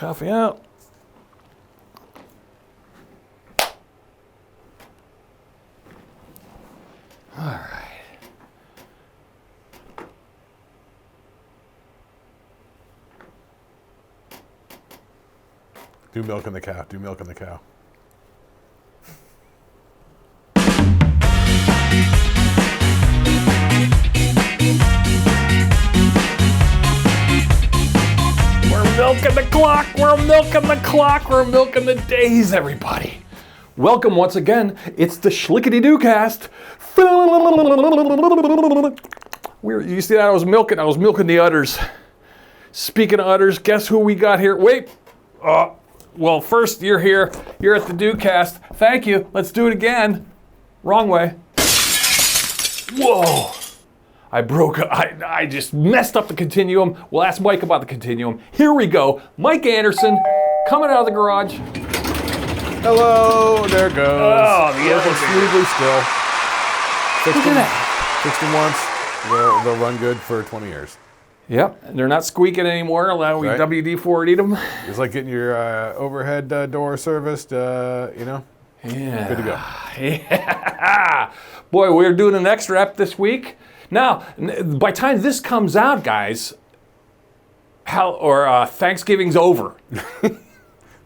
coffee out. All right. Do milk in the cow. Do milk in the cow. We're milking the clock. We're milking the clock. We're milking the days, everybody. Welcome once again. It's the Shlicketty cast. You see that? I was milking the udders. Speaking of udders, guess who we got here? Wait. Well, first you're here. You're at the Dewcast. Thank you. Let's do it again. Wrong way. Whoa. I just messed up the continuum. We'll ask Mike about the continuum. Here we go. Mike Anderson coming out of the garage. Hello. There it goes. Oh, the working smoothly still. Look at that. Fixed them once. They'll run good for 20 years. Yep, and they're not squeaking anymore. We Right. WD-40'd them. It's like getting your overhead door serviced, Yeah. good to go. Yeah. Boy, we're doing an extra ep this week. Now, by the time this comes out, guys, Thanksgiving's over.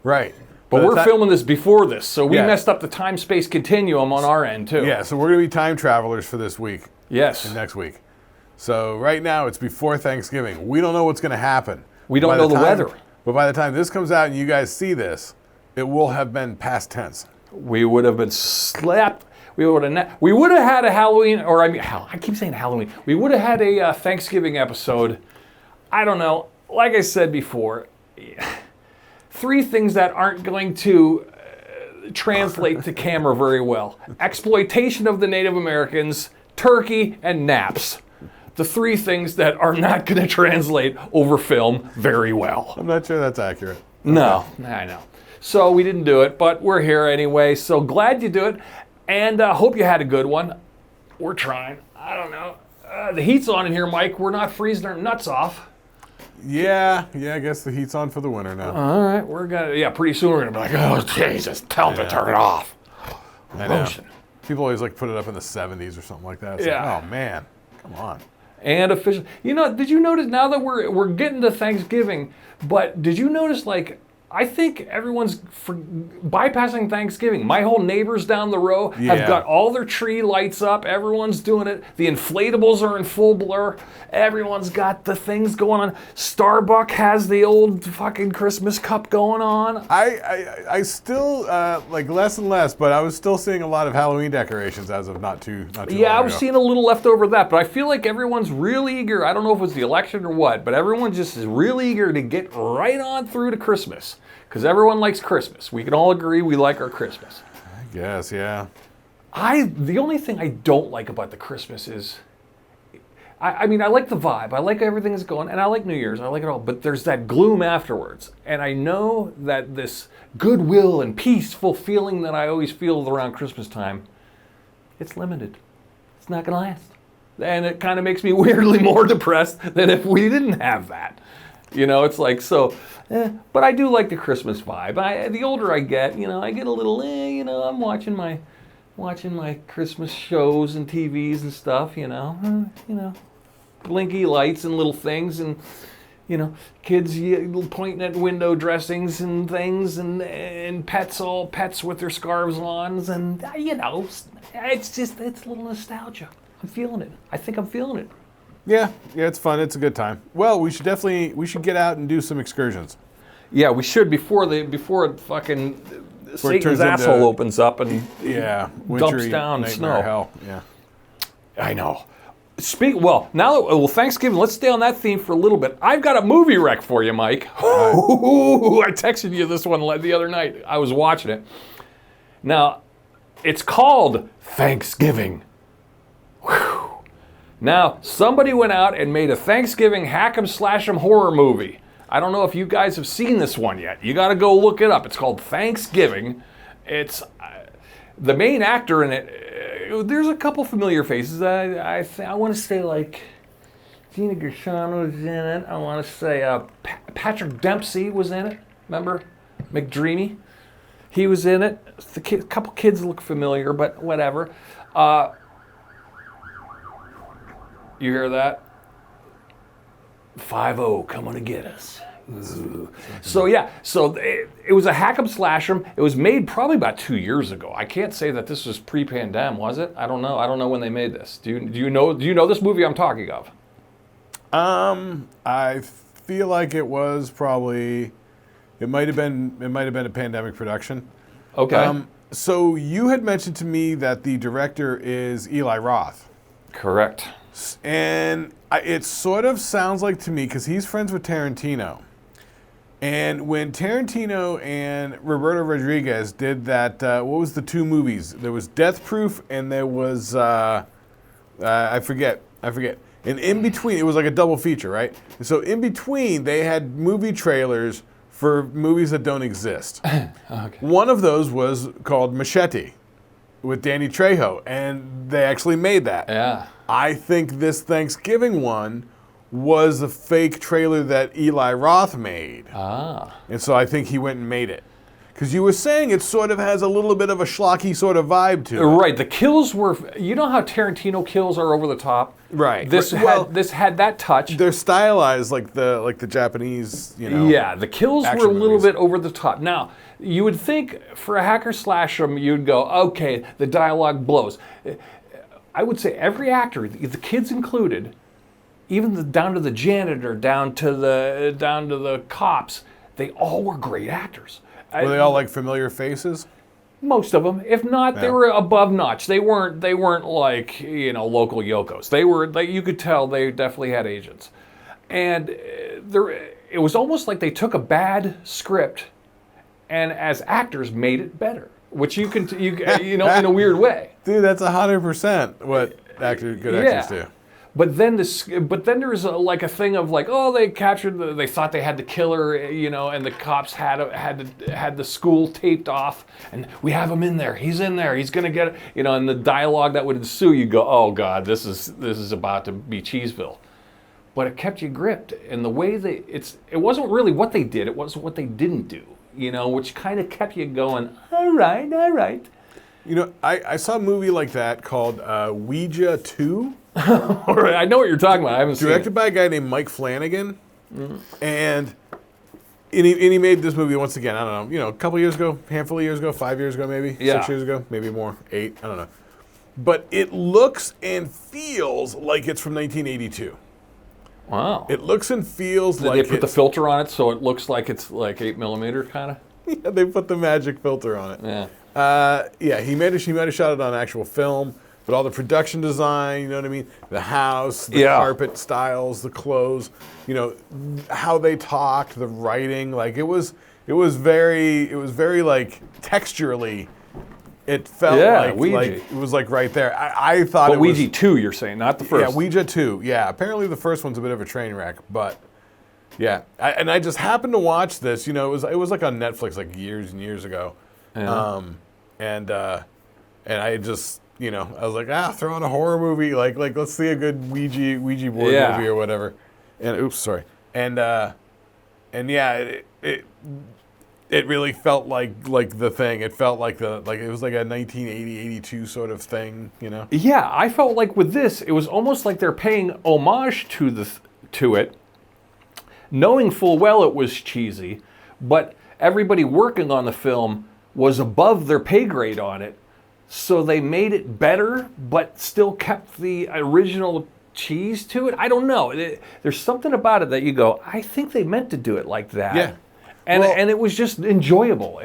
Right. But we're filming this before this, so we Yeah. messed up the time-space continuum on our end, too. Yeah, so we're going to be time travelers for this week Yes. and next week. So right now, it's before Thanksgiving. We don't know what's going to happen. We don't know the weather. But by the time this comes out and you guys see this, it will have been past tense. We would have been slapped. We would have had a Halloween, I keep saying Halloween. We would have had a Thanksgiving episode. I don't know. Like I said before, 3 things that aren't going to translate to camera very well: exploitation of the Native Americans, turkey, and naps. The 3 things that are not going to translate over film very well. I'm not sure that's accurate. No, I know. So we didn't do it, but we're here anyway. So glad you do it, and hope you had a good one. We're trying. I don't know. The heat's on in here, Mike. We're not freezing our nuts off. Yeah, I guess the heat's on for the winter now. All right, pretty soon we're gonna be like, oh Jesus, tell them to turn it off. I know. People always like put it up in the 70s or something like that. It's like, oh man, come on. And official. Did you notice now that we're getting to Thanksgiving? But did you notice, like, I think everyone's bypassing Thanksgiving. My whole neighbors down the row have got all their tree lights up. Everyone's doing it. The inflatables are in full blur. Everyone's got the things going on. Starbucks has the old fucking Christmas cup going on. I still like less and less, but I was still seeing a lot of Halloween decorations as of not too long ago. I was seeing a little left over of that, but I feel like everyone's really eager. I don't know if it's the election or what, but everyone just is really eager to get right on through to Christmas. Because everyone likes Christmas. We can all agree we like our Christmas. I guess, yeah. The only thing I don't like about the Christmas is, I like the vibe. I like everything that's going, and I like New Year's. I like it all. But there's that gloom afterwards. And I know that this goodwill and peaceful feeling that I always feel around Christmas time, it's limited. It's not going to last. And it kind of makes me weirdly more depressed than if we didn't have that. It's like, so, but I do like the Christmas vibe. The older I get, I get a little, I'm watching my Christmas shows and TVs and stuff, blinky lights and little things, and, kids pointing at window dressings and things, and pets with their scarves on, and, it's a little nostalgia. I'm feeling it. I think I'm feeling it. Yeah, it's fun. It's a good time. Well, we should get out and do some excursions. Yeah, we should before fucking Satan's asshole opens up and dumps down snow. Hell. Yeah, I know. Thanksgiving. Let's stay on that theme for a little bit. I've got a movie rec for you, Mike. I texted you this one the other night. I was watching it. Now, it's called Thanksgiving. Whew. Now, somebody went out and made a Thanksgiving hack-em-slash-em horror movie. I don't know if you guys have seen this one yet. You got to go look it up. It's called Thanksgiving. It's the main actor in it. There's a couple familiar faces. I want to say like Gina Gershon was in it. I want to say Patrick Dempsey was in it. Remember? McDreamy? He was in it. A couple kids look familiar, but whatever. You hear that? 5-0 coming to get us. Ooh. So yeah, it was a hack 'em slash 'em. It was made probably about 2 years ago. I can't say that this was pre-pandemic, was it? I don't know. I don't know when they made this. Do you know this movie I'm talking of? I feel like it was probably. It might have been a pandemic production. Okay. So you had mentioned to me that the director is Eli Roth. Correct. And it sort of sounds like to me, because he's friends with Tarantino. And when Tarantino and Roberto Rodriguez did that, what was the 2 movies? There was Death Proof and there was, I forget. And in between, it was like a double feature, right? And so in between, they had movie trailers for movies that don't exist. Okay. One of those was called Machete with Danny Trejo, and they actually made that. Yeah. I think this Thanksgiving one was a fake trailer that Eli Roth made. Ah. And so I think he went and made it. Because you were saying it sort of has a little bit of a schlocky sort of vibe to it. Right. The kills were, you know how Tarantino kills are over the top? Right. This had that touch. They're stylized like the Japanese, Yeah, the kills were a little movies. bit over the top. Now, you would think for a hacker slash 'em, you'd go, okay, the dialogue blows. I would say every actor, the kids included, even down to the janitor, down to the cops, they all were great actors. Were they all like familiar faces? Most of them, if not, they were above notch. They weren't like local yokos. They were you could tell they definitely had agents, and it was almost like they took a bad script, and as actors made it better, which you in a weird way. Dude, that's 100% what good actors do. But then there was a thing of like, oh, they captured they thought they had the killer, and the cops had the school taped off, and we have him in there. He's in there. He's gonna get it, and the dialogue that would ensue, you go, oh God, this is about to be Cheeseville. But it kept you gripped, and the way it wasn't really what they did, it was what they didn't do, which kind of kept you going. All right. I saw a movie like that called Ouija 2. I know what you're talking about. I haven't seen it. Directed by a guy named Mike Flanagan. And he made this movie once again, I don't know, a couple years ago, handful of years ago, 5 years ago maybe, 6 years ago, maybe more, 8, I don't know. But it looks and feels like it's from 1982. Wow. It looks and feels Did like they put the filter on it so it looks like it's like 8mm kind of? Yeah, they put the magic filter on it. Yeah. He might have shot it on actual film, but all the production design, you know what I mean? The house, the carpet styles, the clothes, how they talked, the writing, like it was very like texturally. It felt like it was like right there. I thought it was Ouija 2, you're saying, not the first. Yeah, Ouija 2. Yeah, apparently the first one's a bit of a train wreck, but yeah. I just happened to watch this. It was like on Netflix like years and years ago. Yeah. And I just, I was like, throw on a horror movie, like let's see a good Ouija board movie or whatever. And oops, sorry. And yeah, it really felt like the thing. It felt like it was like a 1980, 82 sort of thing, Yeah, I felt like with this, it was almost like they're paying homage to it, knowing full well it was cheesy, but everybody working on the film was above their pay grade on it, so they made it better, but still kept the original cheese to it. I don't know. There's something about it that you go, I think they meant to do it like that. Yeah. And it was just enjoyable.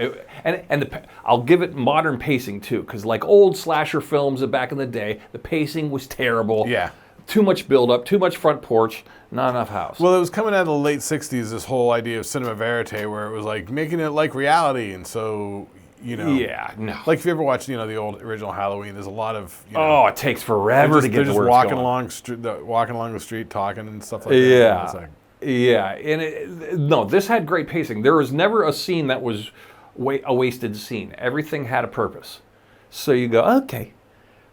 I'll give it modern pacing too, because like old slasher films of back in the day, the pacing was terrible. Yeah. Too much build-up, too much front porch, not enough house. Well, it was coming out of the late 60s, this whole idea of cinema verite, where it was like making it like reality, and so, Yeah, no. Like if you ever watched, the old original Halloween, there's a lot of, Oh, it takes forever to get the words walking going. walking along the street talking and stuff like that. Yeah. It's like, yeah, and this had great pacing. There was never a scene that was a wasted scene. Everything had a purpose. So you go, okay.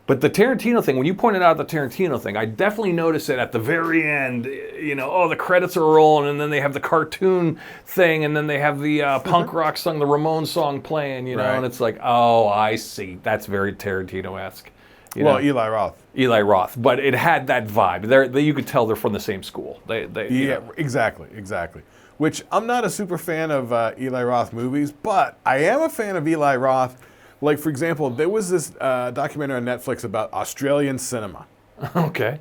But the Tarantino thing, when you pointed out the Tarantino thing, I definitely noticed it at the very end. You know, oh, the credits are rolling, and then they have the cartoon thing, and then they have the punk rock song, the Ramones song playing, you know, and it's like, oh, I see. That's very Tarantino-esque. Well, Eli Roth. Eli Roth. But it had that vibe. You could tell they're from the same school. Exactly. Which, I'm not a super fan of Eli Roth movies, but I am a fan of Eli Roth. Like, for example, there was this documentary on Netflix about Australian cinema. Okay.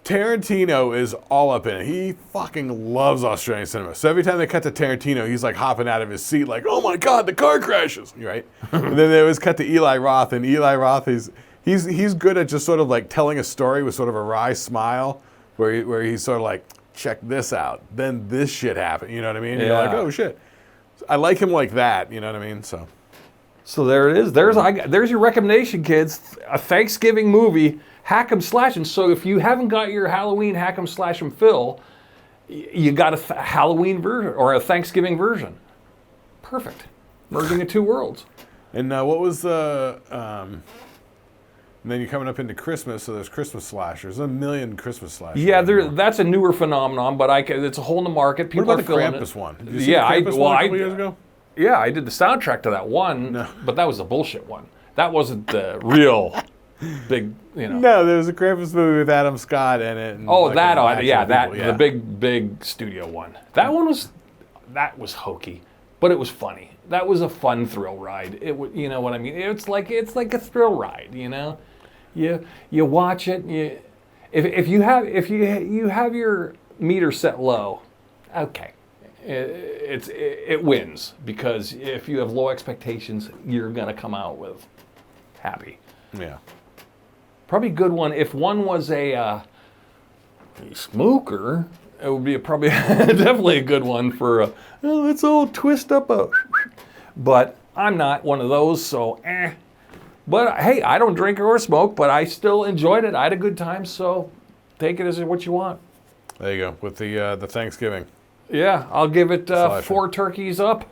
Tarantino is all up in it. He fucking loves Australian cinema. So every time they cut to Tarantino, he's like hopping out of his seat like, oh my God, the car crashes, right? And then they always cut to Eli Roth, and Eli Roth he's good at just sort of like telling a story with sort of a wry smile where he's sort of like, check this out. Then this shit happened. You know what I mean? Yeah. You're like, oh shit. I like him like that. You know what I mean? So there it is. There's your recommendation, kids. A Thanksgiving movie, hack 'em slash 'em. So if you haven't got your Halloween hack 'em slash 'em fill, you got a Halloween version or a Thanksgiving version. Perfect. Merging the two worlds. And what was the? And then you're coming up into Christmas, so there's Christmas slashers. There's a million Christmas slashers. Yeah, that's a newer phenomenon, but it's a hole in the market. People what about are the filling Krampus it. one? Did you see the Krampus one a couple years ago? Yeah, I did the soundtrack to that one, but that was the bullshit one. That wasn't the real big, you know. No, there was a Krampus movie with Adam Scott in it. And the big studio one. That one was hokey, but it was funny. That was a fun thrill ride. You know what I mean? It's like a thrill ride, you know. You watch it. If you have your meter set low, okay. It wins, because if you have low expectations, you're gonna come out with happy. Yeah. Probably a good one. If one was a smoker, it would be probably definitely a good one for. Let's all twist up a. But I'm not one of those, so eh. But hey, I don't drink or smoke, but I still enjoyed it. I had a good time, so take it as what you want. There you go with the Thanksgiving. Yeah, I'll give it 4 turkeys up.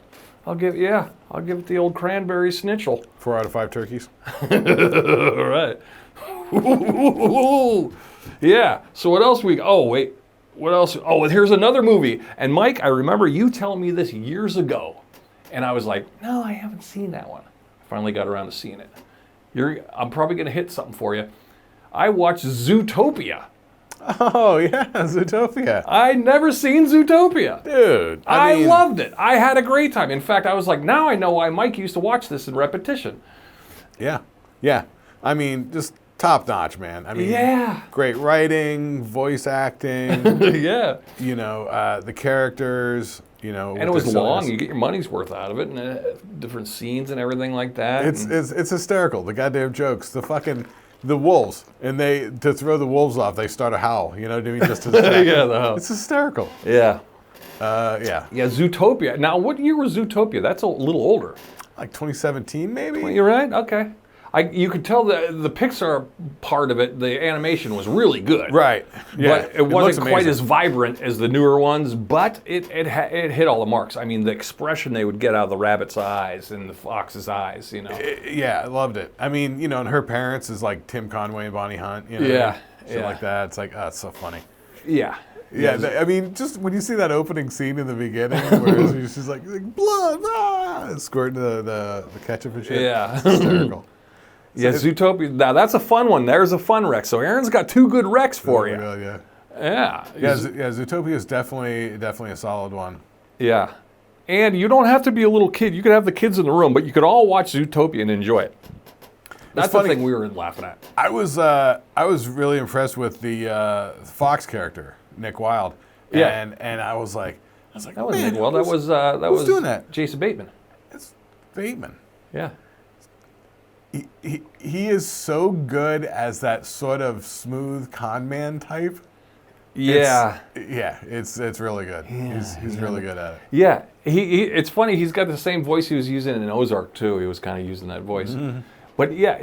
I'll give it the old cranberry snitchel. 4 out of 5 turkeys. All right. Yeah. So what else what else? Oh, here's another movie. And Mike, I remember you telling me this years ago, and I was like, no, I haven't seen that one. I finally got around to seeing it. I'm probably gonna hit something for you. I watched Zootopia. Oh, yeah, Zootopia. I'd never seen Zootopia. Dude. I loved it. I had a great time. In fact, I was like, now I know why Mike used to watch this in repetition. Yeah. Yeah. I mean, just top notch, man. I mean, great writing, voice acting. Yeah. You know, the characters, you know. And it was long. You get your money's worth out of it, and different scenes and everything like that. It's hysterical. The goddamn jokes. The wolves, and to throw the wolves off, they start a howl. You know what I mean? Just to yeah, the howl. It's hysterical. Yeah. Yeah, Zootopia. Now, what year was Zootopia? That's a little older. Like 2017, maybe? You're right? Okay. You could tell the Pixar part of it, the animation was really good. Right. Yeah. But it wasn't quite as vibrant as the newer ones, but it hit all the marks. I mean, the expression they would get out of the rabbit's eyes and the fox's eyes, you know. Yeah, I loved it. I mean, you know, and her parents is like Tim Conway and Bonnie Hunt, you know. Yeah. Shit like that. It's like, oh, it's so funny. Yeah. Yeah, I mean, just when you see that opening scene in the beginning, where she's like blood, squirting the ketchup and shit. Yeah. It's hysterical. Yeah, Zootopia. Now that's a fun one. There's a fun rec. So Aaron's got 2 good recs for you. Yeah. Zootopia is definitely a solid one. Yeah, and you don't have to be a little kid. You could have the kids in the room, but you could all watch Zootopia and enjoy it. That's the thing we were laughing at. I was really impressed with the Fox character, Nick Wilde. Yeah. And I was like, that was Nick Wilde. That was doing that? Jason Bateman. It's Bateman. Yeah. He is so good as that sort of smooth con man type. Yeah. It's really good. Yeah, he's really good at it. Yeah. It's funny, he's got the same voice he was using in Ozark too. He was kind of using that voice. Mm-hmm. But yeah,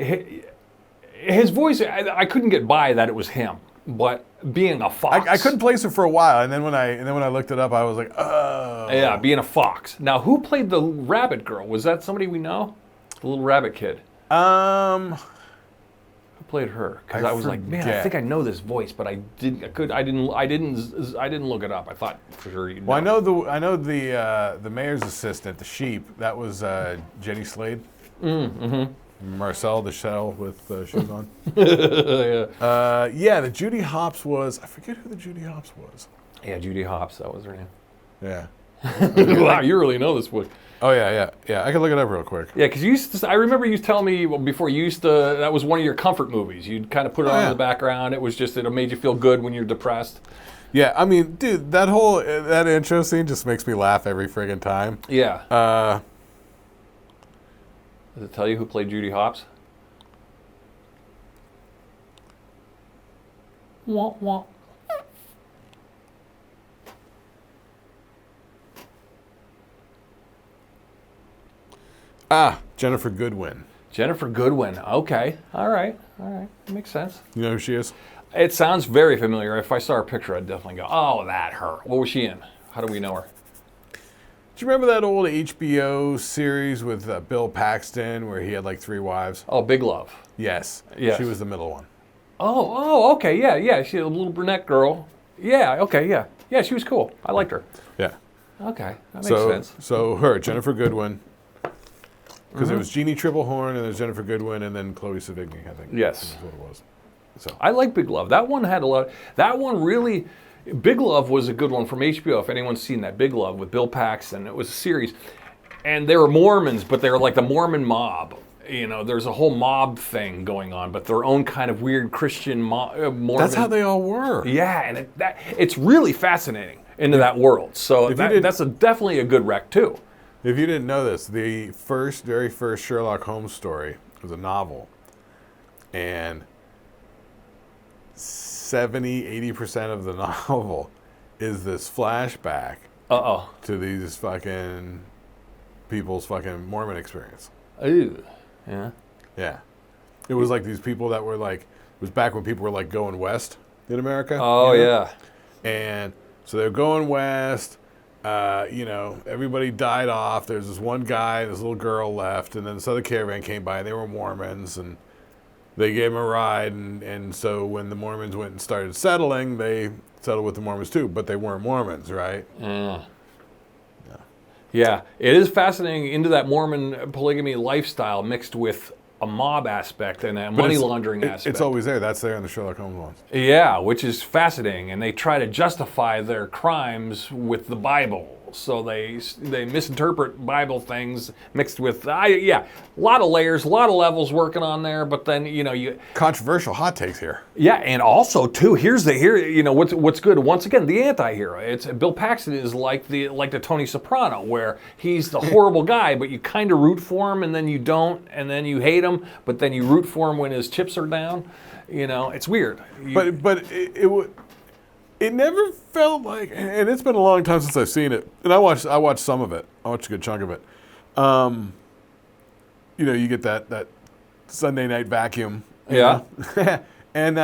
his voice, I couldn't get by that it was him. But being a fox, I couldn't place it for a while, and then when I looked it up, I was like, oh. Yeah, being a fox. Now, who played the rabbit girl? Was that somebody we know? The little rabbit kid. played her? Because I was like, man, I think I know this voice, but I didn't look it up. I thought for sure you'd know. Well, I know the mayor's assistant, the sheep. That was Jenny Slade. Marcel the Shell with shoes on. Yeah, the Judy Hopps was. I forget who the Judy Hopps was. Yeah, Judy Hopps. That was her name. Yeah. Wow, you really know this book. Oh yeah. I can look it up real quick. Yeah, because I remember you telling me before you used to. That was one of your comfort movies. You'd kind of put it on in the background. It was just it made you feel good when you're depressed. Yeah, I mean, dude, that intro scene just makes me laugh every friggin' time. Yeah. Does it tell you who played Judy Hopps? Wah, wah. Jennifer Goodwin. Jennifer Goodwin. Okay. All right. That makes sense. You know who she is? It sounds very familiar. If I saw her picture, I'd definitely go, oh, her. What was she in? How do we know her? Do you remember that old HBO series with Bill Paxton where he had like 3 wives? Oh, Big Love. Yes. She was the middle one. Oh, okay, yeah. She's a little brunette girl. Yeah, okay, yeah. Yeah, she was cool. I liked her. Yeah. Okay, that makes sense. So her, Jennifer Goodwin, because it was Jeannie Tripplehorn and there's Jennifer Goodwin and then Chloe Sevigny, I think. Yes. That's what it was. So I like Big Love. That one had a lot. That one really. Big Love was a good one from HBO. If anyone's seen that, Big Love with Bill Paxton, it was a series, and they were Mormons, but they were like the Mormon mob. You know, there's a whole mob thing going on, but their own kind of weird Christian Mormon. That's how they all were. Yeah, and it's really fascinating into that world. So that's definitely a good rec too. If you didn't know this, the very first Sherlock Holmes story was a novel, and 70-80% of the novel is this flashback to these fucking people's fucking Mormon experience. Ooh, yeah. Yeah. It was like these people that were like, it was back when people were like going west in America. Oh, yeah. And so they're going west, everybody died off. There's this one guy, this little girl left, and then this other caravan came by, and they were Mormons, and they gave him a ride, and so when the Mormons went and started settling, they settled with the Mormons too, but they weren't Mormons, right? Yeah, it is fascinating into that Mormon polygamy lifestyle mixed with a mob aspect and a money laundering aspect. It's always there. That's there in the Sherlock Holmes ones. Yeah, which is fascinating, and they try to justify their crimes with the Bible. So they misinterpret Bible things mixed with a lot of layers, a lot of levels working on there. But then you controversial hot takes here. Yeah, and also too, what's good. Once again, the anti-hero. It's Bill Paxton is like the Tony Soprano, where he's the horrible guy, but you kind of root for him, and then you don't, and then you hate him, but then you root for him when his chips are down. It's weird. It never felt like, and it's been a long time since I've seen it, and I watched some of it. I watched a good chunk of it. You get that Sunday night vacuum. Yeah. And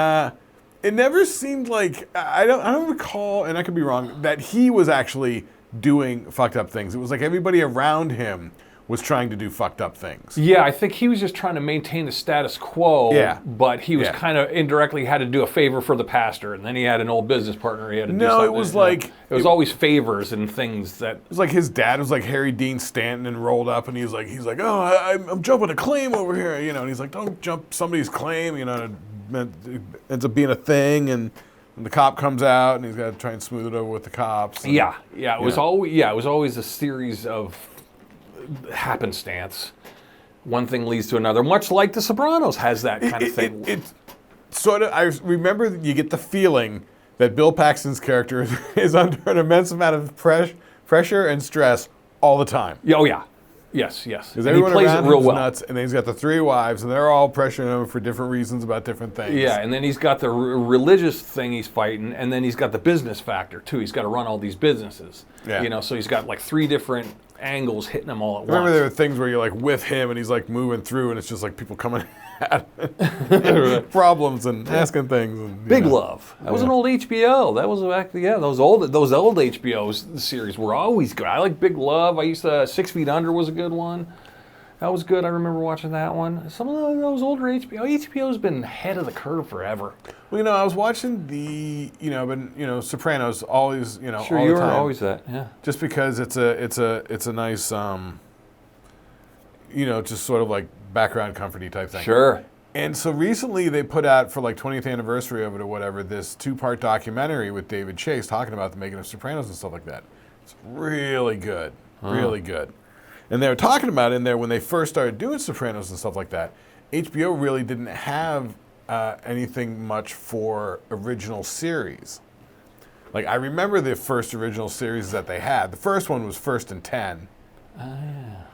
it never seemed like, I don't recall, and I could be wrong, that he was actually doing fucked up things. It was like everybody around him was trying to do fucked up things. Yeah, I think he was just trying to maintain the status quo, but he was kind of indirectly had to do a favor for the pastor, and then he had an old business partner he had to do something. No, it was like... It was always favors and things that... It was like his dad was like Harry Dean Stanton and rolled up, and he's like, oh, I'm jumping a claim over here, and he's like, don't jump somebody's claim, it ends up being a thing, and the cop comes out, and he's got to try and smooth it over with the cops. And, it was always a series of happenstance. One thing leads to another, much like The Sopranos has that kind of thing. It's sort of, I remember you get the feeling that Bill Paxton's character is under an immense amount of pressure and stress all the time. Oh yeah. Yes. Because everyone he plays around it real him is well. Nuts, and then he's got the 3 wives, and they're all pressuring him for different reasons about different things. Yeah, and then he's got the religious thing he's fighting, and then he's got the business factor too. He's got to run all these businesses. Yeah. So he's got like 3 different angles hitting him all at once. Remember there were things where you're like with him, and he's like moving through, and it's just like people coming at him. Problems and asking things. And, Big Love. That was an old HBO. That was actually those old HBO series were always good. I like Big Love. I used to 6 Feet Under was a good one. That was good. I remember watching that one. Some of those older HBO's been ahead of the curve forever. Well, I was watching Sopranos always, Sure, all you the were time. always that, yeah. Just because it's a nice, just sort of like background comforty type thing. Sure. And so recently they put out for like 20th anniversary of it or whatever this 2-part documentary with David Chase talking about the making of Sopranos and stuff like that. It's really good, really good. And they were talking about in there when they first started doing Sopranos and stuff like that. HBO really didn't have anything much for original series. Like I remember the first original series that they had. The first one was First and 10.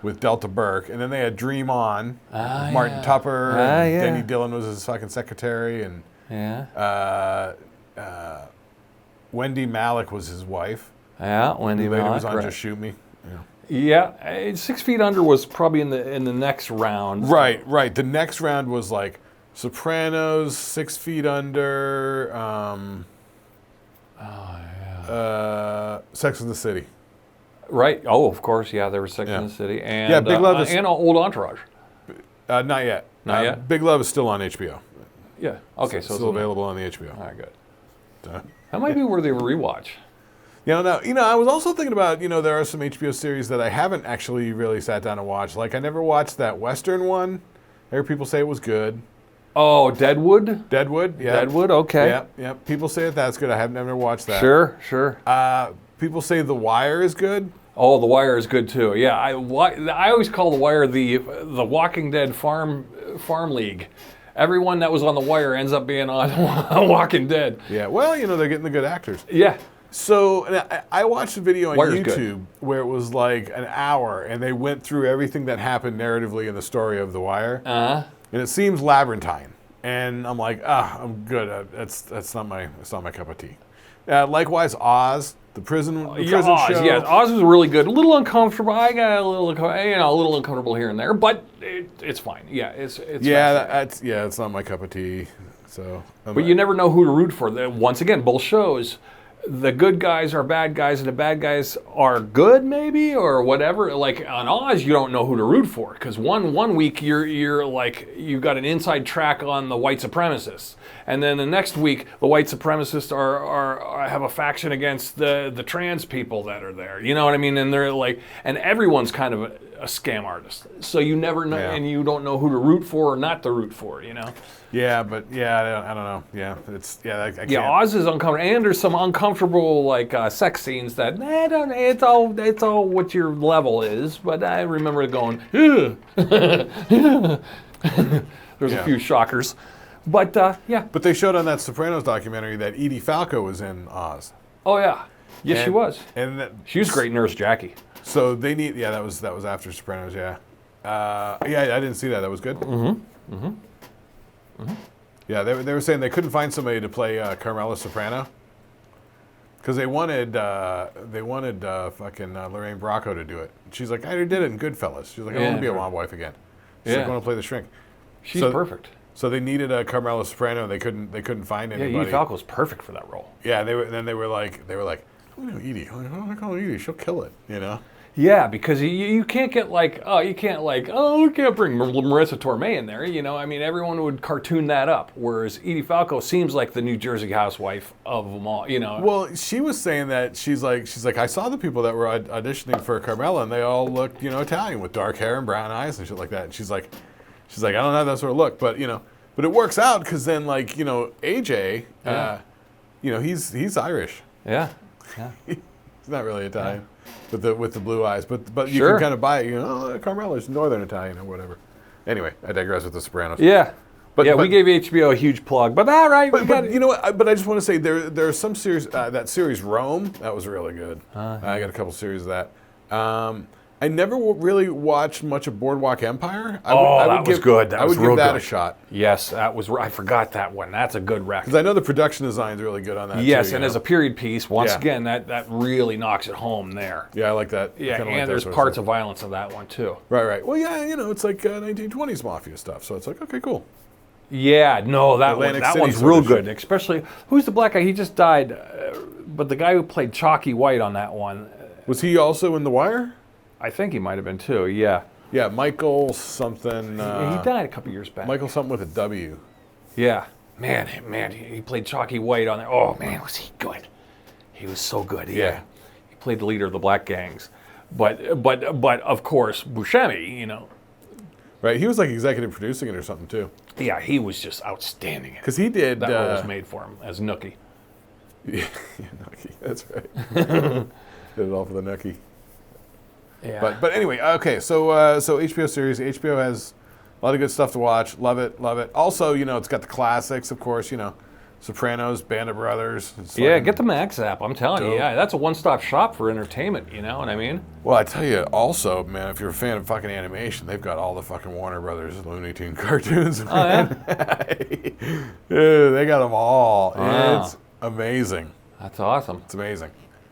With Delta Burke, and then they had Dream On, with Martin Tupper, and Denny Dillon was his fucking secretary, and Wendy Malick was his wife. Yeah, Wendy Later Malick was on right. Just Shoot Me. Yeah, 6 Feet Under was probably in the next round. Right. The next round was like Sopranos, 6 Feet Under, Sex and the City. Right. Oh, of course. Yeah, there was Sex and the City, and Big Love is, and Old Entourage. not yet. Not yet. Big Love is still on HBO. Yeah. Okay, so it's still available on the HBO. All right, good. That might be worthy of a rewatch. I was also thinking about, there are some HBO series that I haven't actually really sat down and watched. Like, I never watched that Western one. I heard people say it was good. Oh, Deadwood? Deadwood, yeah. Deadwood, okay. Yeah. People say that's good. I have never watched that. Sure. People say The Wire is good. Oh, The Wire is good too. Yeah, I always call The Wire the Walking Dead farm league. Everyone that was on The Wire ends up being on Walking Dead. Yeah, well, they're getting the good actors. Yeah. So I watched a video on Wire's YouTube good. where it was like an hour, and they went through everything that happened narratively in the story of The Wire. And it seems labyrinthine, and I'm like, I'm good. That's not my cup of tea. Likewise, Oz, the prison Oz, show. Yeah, Oz was really good. A little uncomfortable. I got a little uncomfortable here and there, but it's fine. Yeah, it's it's not my cup of tea. So, but you never know who to root for. Once again, both shows, the good guys are bad guys and the bad guys are good, maybe, or whatever. Like on Oz, you don't know who to root for because one week you're like you got an inside track on the white supremacists, and then the next week the white supremacists are have a faction against the trans people that are there. You know what I mean? And they're like, and everyone's kind of a scam artist, so you never know, and you don't know who to root for or not to root for. Yeah, but I don't know. Yeah, I can't. Yeah, Oz is uncomfortable, and there's some uncomfortable sex scenes that it's all what your level is. But I remember going, there's a few shockers, but yeah. But they showed on that Sopranos documentary that Edie Falco was in Oz. Oh yeah, yes she was, and she was great, Nurse Jackie. So they need that was after Sopranos. Yeah, I didn't see that. That was good. Yeah, they were saying they couldn't find somebody to play Carmela Soprano because they wanted fucking Lorraine Bracco to do it. She's like, I already did it in Goodfellas. She's like, I want to be a mob wife again. She's like, I want to play the shrink. She's perfect. So they needed a Carmela Soprano. They couldn't find anybody. Yeah, Edie Falco's perfect for that role. Yeah, they were like, Edie. Why don't I call her Edie? She'll kill it. Yeah, because you can't get we can't bring Marissa Tomei in there. I mean, everyone would cartoon that up. Whereas Edie Falco seems like the New Jersey housewife of them all. Well, she was saying that she's like I saw the people that were auditioning for Carmela, and they all looked Italian with dark hair and brown eyes and shit like that. And she's like I don't have that sort of look, but but it works out because then AJ, he's Irish. Yeah. He's not really Italian. Yeah. With the blue eyes, but you sure. can kind of buy it. Carmela's Northern Italian or whatever. Anyway, I digress with The Sopranos. Yeah, but we gave HBO a huge plug. But all right, but you know what? But I just want to say there are some series. That series Rome, that was really good. I got a couple series of that. I never really watched much of Boardwalk Empire. That was good. I would give that a shot. Yes, that was. I forgot that one. That's a good record. Because I know the production design is really good on that. Yes, and as a period piece, once again, that really knocks it home there. Yeah, I like that. Yeah, and there's parts of violence of that one too. Right. Well, yeah, it's like 1920s mafia stuff. So it's like, okay, cool. Yeah, no, that one's real good. Especially, who's the black guy? He just died, but the guy who played Chalky White on that one. Was he also in The Wire? I think he might have been too, yeah. Yeah, Michael something. He died a couple years back. Michael something with a W. Yeah. Man, he played Chalky White on there. Oh, man, was he good. He was so good. Yeah. He played the leader of the black gangs. But of course, Buscemi, you know. Right, he was like executive producing it or something too. Yeah, he was just outstanding. Because he did... That role was made for him as Nookie. Yeah, Nookie, that's right. Did it all for the Nookie. Yeah. But anyway, okay, so HBO series, HBO has a lot of good stuff to watch. Love it, love it. Also, you know, it's got the classics, of course, you know, Sopranos, Band of Brothers. Yeah, get the Max app. I'm telling you, dope. yeah, that's a one-stop shop for entertainment, you know what I mean? Well, I tell you, also, man, if you're a fan of fucking animation, they've got all the fucking Warner Brothers Looney Tune cartoons. Oh, yeah? Dude, they got them all. Wow. It's amazing. That's awesome. It's amazing.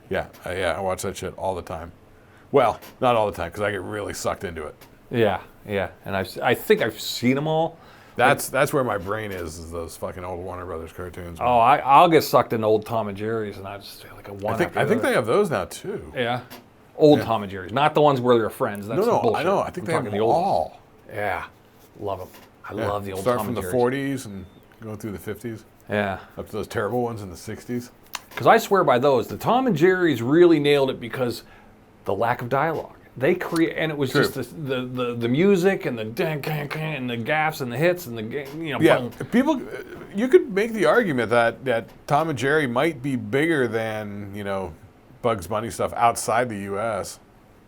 Yeah, I watch that shit all the time. Well, not all the time, because I get really sucked into it. Yeah, and I think I've seen them all. That's where my brain is those fucking old Warner Brothers cartoons. Oh, I'll get sucked into old Tom and Jerry's, and I just feel like a one. I think they have those now too. Yeah, old Tom and Jerry's, not the ones where they're friends. That's No, bullshit. I know. I think they have talking them the old all. ones. Yeah, love them. I Yeah. love the old Start Tom from and the Jerry's. 40s and going through the 50s, Yeah, up to those terrible ones in the 60s. because I swear by those. The Tom and Jerry's really nailed it because the lack of dialogue. They create, and it was True. just the music and the dang, and the gaffs and the hits and the Yeah, people. You could make the argument that Tom and Jerry might be bigger than Bugs Bunny stuff outside the U.S.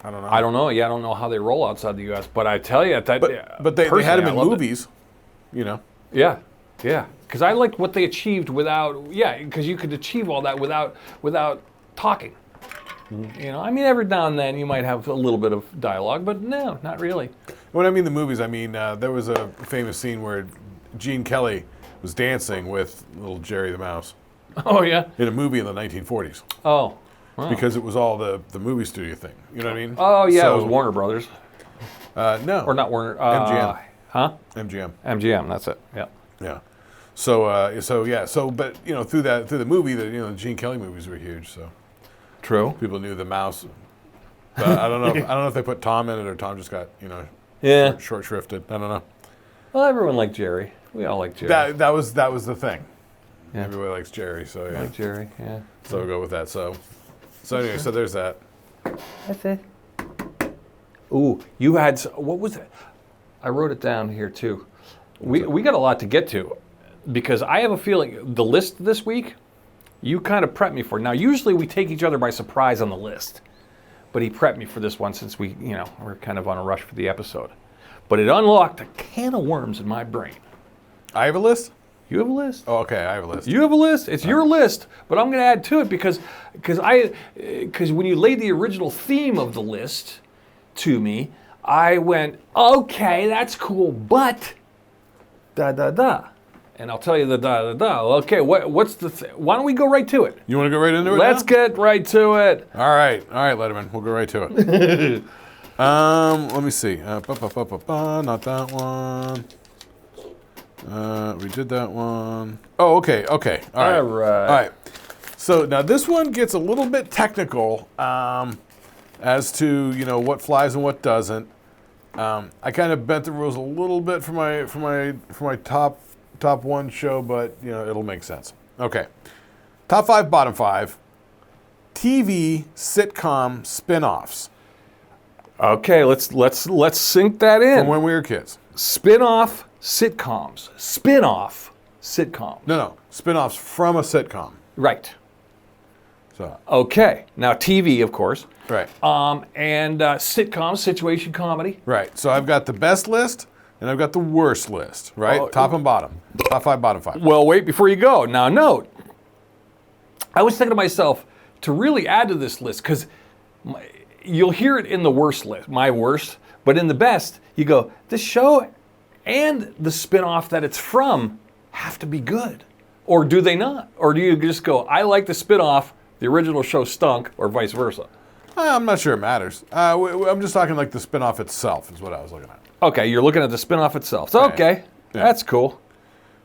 I don't know. I don't know. Yeah, I don't know how they roll outside the U.S. But I tell you, But they had them in movies. Yeah, because I liked what they achieved without. Yeah, because you could achieve all that without talking. I mean, every now and then you might have a little bit of dialogue, but no, not really. When I mean the movies, I mean there was a famous scene where Gene Kelly was dancing with little Jerry the Mouse. Oh yeah. In a movie in the 1940s. Oh. Wow. Because it was all the movie studio thing. You know what I mean? Oh yeah, it was Warner Brothers. No. Or not Warner. MGM. Huh? MGM. MGM. That's it. Yeah. Yeah. So but through the movie, the Gene Kelly movies were huge. So. True. People knew the mouse. But I don't know. I don't know if they put Tom in it or Tom just got short shrifted. I don't know. Well, everyone liked Jerry. We all liked Jerry. That was the thing. Yeah. Everybody likes Jerry, so yeah. Like Jerry, yeah. So we'll go with that. So anyway, so there's that. That's it. Ooh, you had what was it? I wrote it down here too. We got a lot to get to because I have a feeling the list this week. You kind of prepped me for. Now, usually we take each other by surprise on the list, but he prepped me for this one since we're kind of on a rush for the episode. But it unlocked a can of worms in my brain. I have a list? You have a list? Oh, okay, I have a list. You have a list? It's your list, but I'm going to add to it because when you laid the original theme of the list to me, I went, okay, that's cool, but da-da-da. And I'll tell you the da-da-da. Okay, what's the why don't we go right to it? You want to go right into it Let's now? get right to it. All right, Letterman. We'll go right to it. Let me see. Not that one. We did that one. Oh, okay. All right. All right. All right. So now this one gets a little bit technical as to what flies and what doesn't. I kind of bent the rules a little bit for my top one show, but it'll make sense. Okay. Top 5, bottom 5. TV sitcom spin-offs. Okay, let's sink that in. From when we were kids. Spin-off sitcoms. Spin-off sitcoms. No. Spin-offs from a sitcom. Right. So. Okay. Now TV, of course. Right. And sitcoms, situation comedy. Right. So I've got the best list and I've got the worst list. Right. Top and bottom. Top 5, bottom 5. Well, wait before you go. Now, note. I was thinking to myself to really add to this list because you'll hear it in the worst list, my worst, but in the best, you go, this show and the spin-off that it's from have to be good. Or do they not? Or do you just go, I like the spin-off, the original show stunk, or vice versa? I'm not sure it matters. I'm just talking like the spin-off itself is what I was looking at. Okay, you're looking at the spin-off itself. So, okay, that's cool.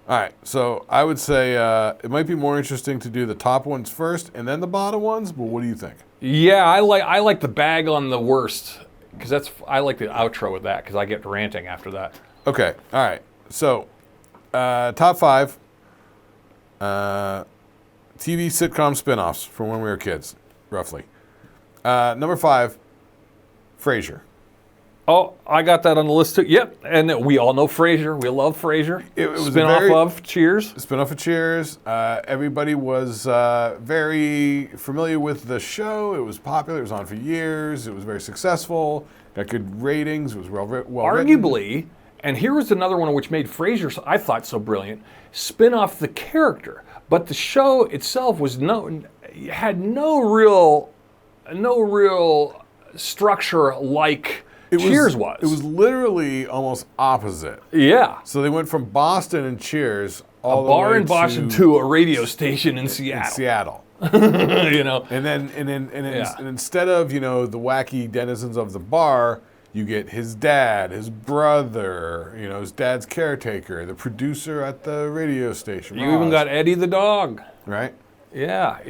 All right, so I would say it might be more interesting to do the top ones first and then the bottom ones, but what do you think? Yeah, I like the bag on the worst because I like the outro with that because I get ranting after that. Okay, all right. So, top 5 TV sitcom spin-offs from when we were kids, roughly. Number 5, Frasier. Oh, I got that on the list too. Yep, and we all know Frasier. We love Frasier. It was spin-off of Cheers. Spin-off of Cheers. Everybody was very familiar with the show. It was popular. It was on for years. It was very successful. Got good ratings. It was well written. Arguably, and here was another one which made Frasier, I thought, so brilliant. Spin off the character, but the show itself had no real structure like Cheers was. It was literally almost opposite. Yeah. So they went from Boston and Cheers all the bar way in Boston to a radio station in Seattle. You know. And then instead of, you know, the wacky denizens of the bar, you get his dad, his brother, you know, his dad's caretaker, the producer at the radio station. You even got Eddie the dog. Right? Yeah.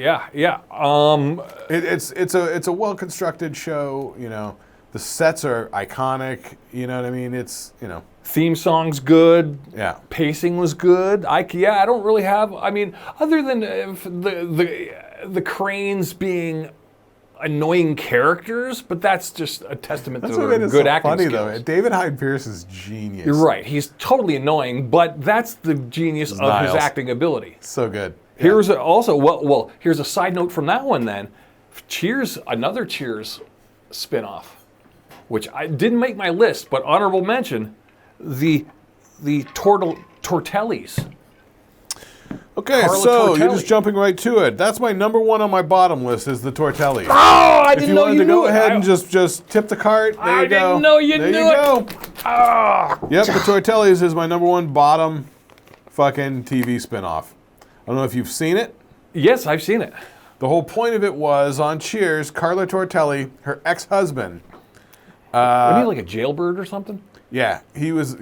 It's a well constructed show, you know. The sets are iconic, you know what I mean? It's, you know. Theme song's good. Yeah. Pacing was good. I don't really have, I mean, other than the Cranes being annoying characters, but that's just a testament to their good acting funny, skills. Though. David Hyde Pierce is genius. You're right. He's totally annoying, but that's the genius of Niles. his acting ability. So good. Here's also, here's a side note from that one then. Cheers, another Cheers spinoff, which I didn't make my list, but honorable mention, the Tortellis. Okay, Carla so you're Tortelli. just jumping right to it. That's my number 1 on my bottom list is the Tortelli. Oh, I didn't know you If you wanted to go knew it. ahead and just tip the cart, there you go. I didn't know you there knew you it. go. Ah. Yep, the Tortellis is my number 1 bottom fucking TV spinoff. I don't know if you've seen it. Yes, I've seen it. The whole point of it was on Cheers, Carla Tortelli, her ex-husband. Wasn't he like a jailbird or something? Yeah, he was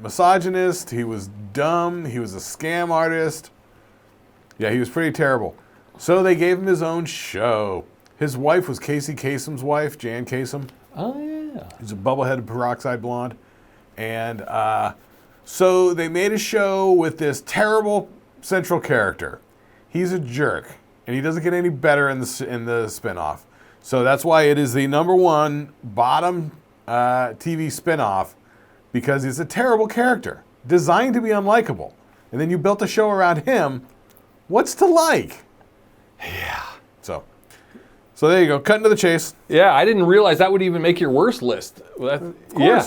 misogynist, he was dumb, he was a scam artist. Yeah, he was pretty terrible. So they gave him his own show. His wife was Casey Kasem's wife, Jan Kasem. Oh, yeah. She's a bubble-headed peroxide blonde. And so they made a show with this terrible central character. He's a jerk, and he doesn't get any better in the spinoff. So that's why it is the number 1 bottom TV spinoff, because he's a terrible character, designed to be unlikable. And then you built a show around him. What's to like? Yeah. So there you go. Cutting to the chase. Yeah, I didn't realize that would even make your worst list. Of course. Yeah.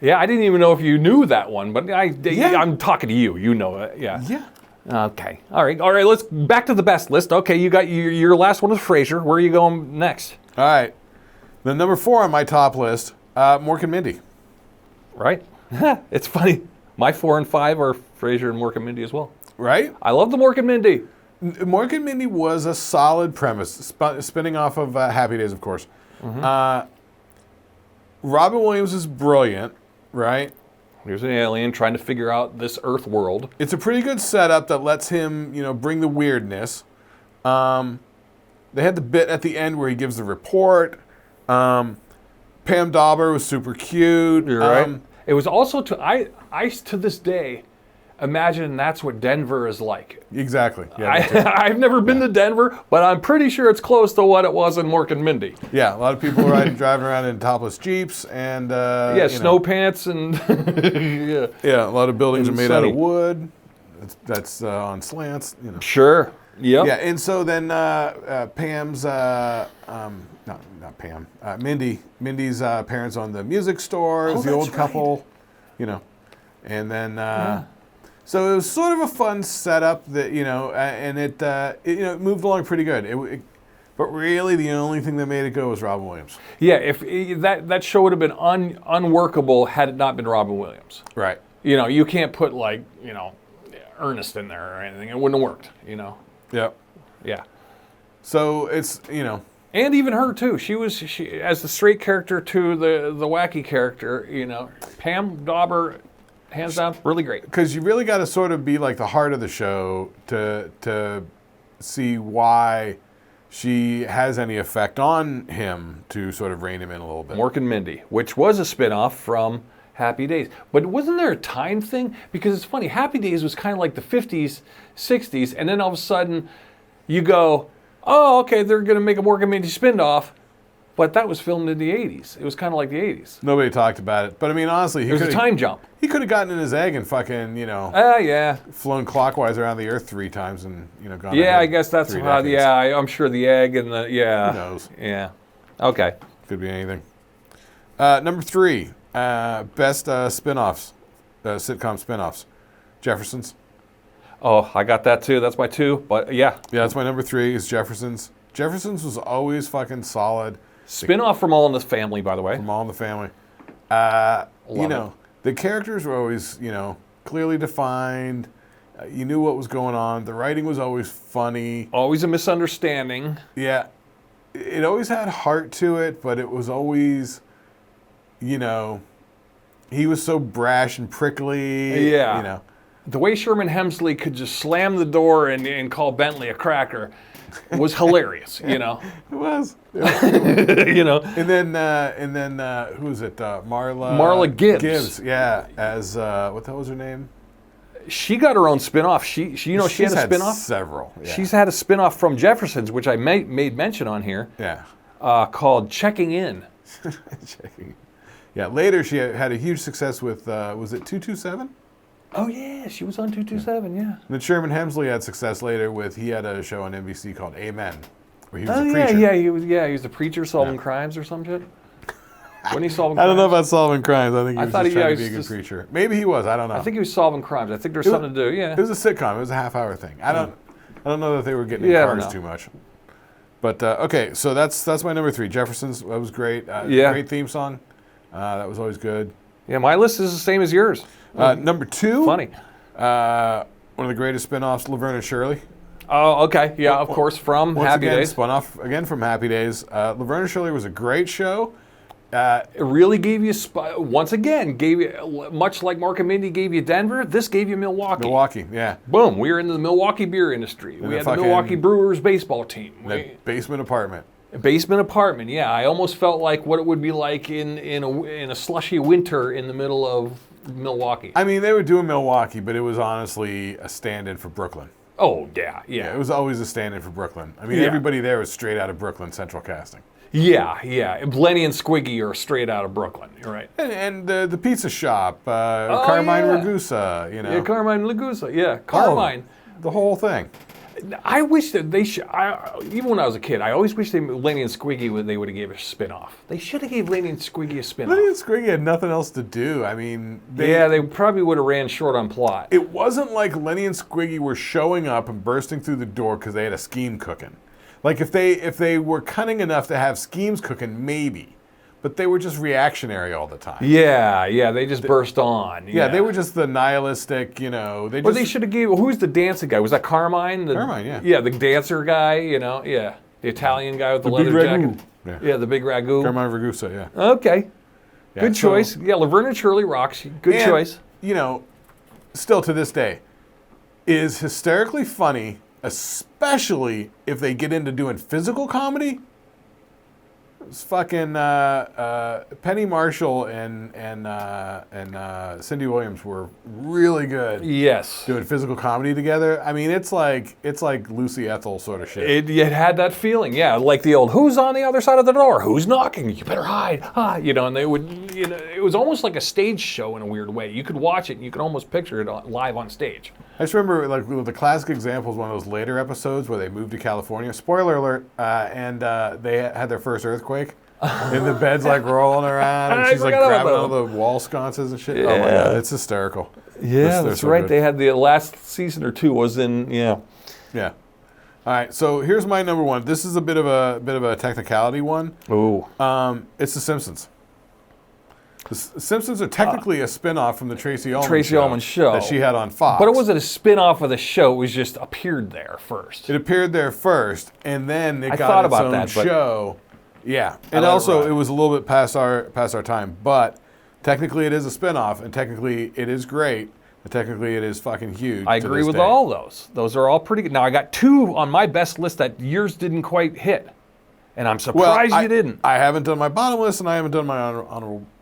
Yeah, I didn't even know if you knew that one, but I'm talking to you. You know it. Yeah. Yeah. Okay. All right. Let's back to the best list. Okay, you got your last one was Frasier. Where are you going next? All right. The number 4 on my top list, Mork and Mindy. Right. It's funny. My 4 and 5 are Frasier and Mork and Mindy as well. Right? I love the Mork and Mindy. Mork and Mindy was a solid premise, spinning off of Happy Days, of course. Mm-hmm. Robin Williams is brilliant, right? Here's an alien trying to figure out this Earth world. It's a pretty good setup that lets him, you know, bring the weirdness. They had the bit at the end where he gives the report. Pam Dauber was super cute. You're right. It was also I to this day imagine that's what Denver is like. Exactly. Yeah, I've never been to Denver, but I'm pretty sure it's close to what it was in Mork and Mindy. Yeah, a lot of people driving around in topless Jeeps and snow pants and yeah, a lot of buildings are made out sunny. of wood. That's on slants, you know. Sure. Yep. Yeah, and so then Pam's not Pam, Mindy's parents own the music store, the old couple, you know, and then. So it was sort of a fun setup that, you know, and it moved along pretty good. But really the only thing that made it go was Robin Williams. Yeah, if that show would have been unworkable had it not been Robin Williams. Right. You know, you can't put Ernest in there or anything. It wouldn't have worked, you know. Yep. Yeah. So it's, you know. And even her too. She as the straight character to the wacky character, you know. Pam Dauber, hands down, really great. Because you really got to sort of be like the heart of the show to see why she has any effect on him to sort of rein him in a little bit. Mork and Mindy, which was a spin-off from Happy Days. But wasn't there a time thing? Because it's funny, Happy Days was kind of like the 50s, 60s, and then all of a sudden you go, oh, okay, they're going to make a Mork and Mindy spin-off. But that was filmed in the 80s. It was kind of like the 80s. Nobody talked about it. But I mean, honestly, There was a time jump. He could have gotten in his egg and fucking, Yeah. flown clockwise around the Earth 3 times and, gone Yeah, ahead I guess that's 3 how, decades. I'm sure the egg and the, Who knows? Yeah. Okay. Could be anything. Number 3, best spin-offs, sitcom spin-offs. Jeffersons. Oh, I got that too. That's my 2. But yeah. Yeah, that's my number 3 is Jeffersons. Jeffersons was always fucking solid. Spin-off from All in the Family, by the way. From All in the Family. Love The characters were always, clearly defined. You knew what was going on. The writing was always funny. Always a misunderstanding. Yeah. It always had heart to it, but it was always, he was so brash and prickly. Yeah. The way Sherman Hemsley could just slam the door and call Bentley a cracker was hilarious, It was. And then who was it? Marla Gibbs. Yeah, as what the hell was her name? She got her own spin-off. She had a spin-off. Several. Yeah. She's had a spin-off from Jeffersons, which I made mention on here. Yeah. Called Checking In. Checking. Yeah. Later, she had a huge success with was it 227? Oh yeah, she was on 227. Yeah. And then Sherman Hemsley had success later with he had a show on NBC called Amen, where he was Oh a yeah, preacher. he was the preacher solving crimes or some shit. When he solving I crimes? don't know about solving crimes. I think he I was thought just he- trying yeah, to be a he good was just- preacher. Maybe he was. I don't know. I think he was solving crimes. I think there's It was- something to do. Yeah. It was a sitcom. It was a half-hour thing. I don't know that they were getting in Yeah, I don't cars know. too much. But okay, so that's my number 3. Jeffersons. That was great. Yeah. Great theme song. That was always good. Yeah, my list is the same as yours. Number 2. Funny. One of the greatest spin-offs, Laverne and Shirley. Oh, okay. Yeah, of course, from Once Happy again, Days. spun off again from Happy Days. Laverne and Shirley was a great show. It really gave you, once again, gave you, much like Mark and Mindy gave you Denver, this gave you Milwaukee. Milwaukee, yeah. Boom, we were in the Milwaukee beer industry. We the had the fucking- Milwaukee Brewers baseball team. That basement apartment. Basement apartment, yeah. I almost felt like what it would be like in a slushy winter in the middle of Milwaukee. I mean, they were doing Milwaukee, but it was honestly a stand-in for Brooklyn. Oh, yeah, Yeah, yeah. it was always a stand-in for Brooklyn. I mean, Yeah. everybody there was straight out of Brooklyn Central Casting. Yeah. Lenny and Squiggy are straight out of Brooklyn. You're right. And the pizza shop, Carmine yeah. Ragusa, Yeah, Carmine Lagusa. Yeah, Carmine. The whole thing. I wish that they should. Even when I was a kid, I always wished Lenny and Squiggy they would have gave a spin-off. They should have gave Lenny and Squiggy a spin-off. Lenny and Squiggy had nothing else to do. I mean, they probably would have ran short on plot. It wasn't like Lenny and Squiggy were showing up and bursting through the door because they had a scheme cooking. Like if they were cunning enough to have schemes cooking, maybe, but they were just reactionary all the time. Yeah, they just burst on. Yeah, they were just the nihilistic, They just, Or they should have gave. Who's the dancing guy? Was that Carmine? Carmine, yeah. Yeah, the dancer guy. Yeah, the Italian guy with the big leather ragu. jacket. Yeah. The big ragu. Carmine Ragusa, yeah. Okay, Yeah, good so- choice. Yeah, Laverne and Shirley rocks. Good And, choice. Still to this day, is hysterically funny, especially if they get into doing physical comedy. It's fucking Penny Marshall and Cindy Williams were really good Yes. doing physical comedy together. I mean, it's like Lucy Ethel sort of shit. It had that feeling, yeah, like the old "Who's on the other side of the door? Who's knocking? You better hide!" And they would, it was almost like a stage show in a weird way. You could watch it, and you could almost picture it live on stage. I just remember, like, the classic example is one of those later episodes where they moved to California. Spoiler alert! And they had their first earthquake. And the bed's like rolling around, and I she's like forgot about grabbing that all the wall sconces and shit. Yeah. Oh my god, it's hysterical. Yeah, They're that's so right. good. They had the last season or two was in Yeah. All right, so here's my number 1. This is a bit of a technicality one. Ooh. It's The Simpsons. The Simpsons are technically a spin-off from the Tracy Ullman show that she had on Fox. But it wasn't a spin-off of the show. It was just appeared there first. It appeared there first, and then it I got thought its about own that, but- show. Yeah, and let it also ride. it was a little bit past our time, but technically it is a spin-off, and technically it is great. Technically, it is fucking huge. I agree with all those. Those are all pretty good. Now, I got 2 on my best list that yours didn't quite hit. And I'm surprised you didn't. I haven't done my bottom list, and I haven't done my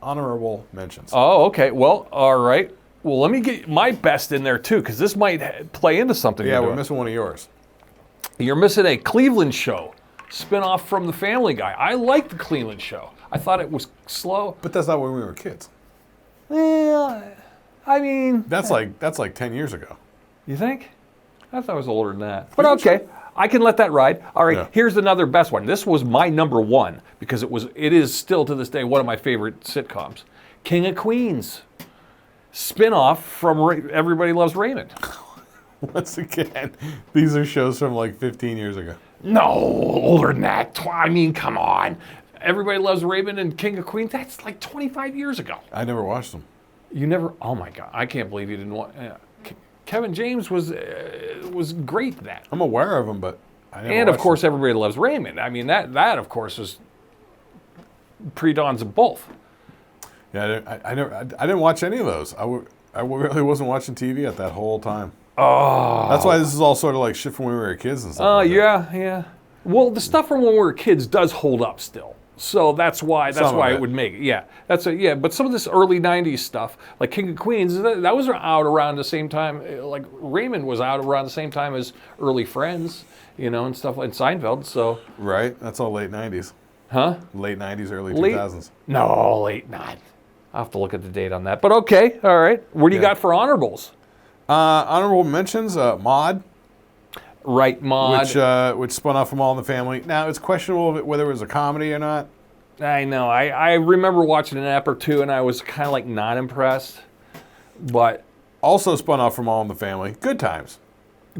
honorable mentions. Oh, okay. Well, all right. Well, let me get my best in there, too, because this might play into something. Yeah, we're missing one of yours. You're missing a Cleveland Show spin-off from The Family Guy. I like the Cleveland Show. I thought it was slow. But that's not when we were kids. Well, I mean... That's like 10 years ago. You think? I thought it was older than that. But okay, I can let that ride. All right, Here's another best one. This was my number 1 because it is still to this day one of my favorite sitcoms. King of Queens. Spin-off from Everybody Loves Raymond. Once again, these are shows from like 15 years ago. No, older than that. I mean, come on. Everybody Loves Raymond and King of Queens, that's like 25 years ago. I never watched them. You never, oh my God, I can't believe you didn't watch. Kevin James was great in that. I'm aware of them, but I never And of course, them. Everybody Loves Raymond. I mean, that of course was pre-dawns of both. Yeah, I didn't watch any of those. I really wasn't watching TV at that whole time. Oh. That's why this is all sort of like shit from when we were kids and stuff. Oh, yeah. Well, the stuff from when we were kids does hold up still. So that's why it would make it. Yeah, but some of this early 90s stuff, like King of Queens, that was out around the same time, like Raymond was out around the same time as early Friends, and stuff like Seinfeld, so. Right, that's all late 90s. Huh? Late 90s, early 2000s. No, late 90s. I'll have to look at the date on that. But okay, all right. What do you got for honorables? Honorable mentions, Maude. Right, Maude. Which spun off from All in the Family. Now, it's questionable whether it was a comedy or not. I know. I remember watching an ep or two, and I was kind of like not impressed. But also spun off from All in the Family, Good Times.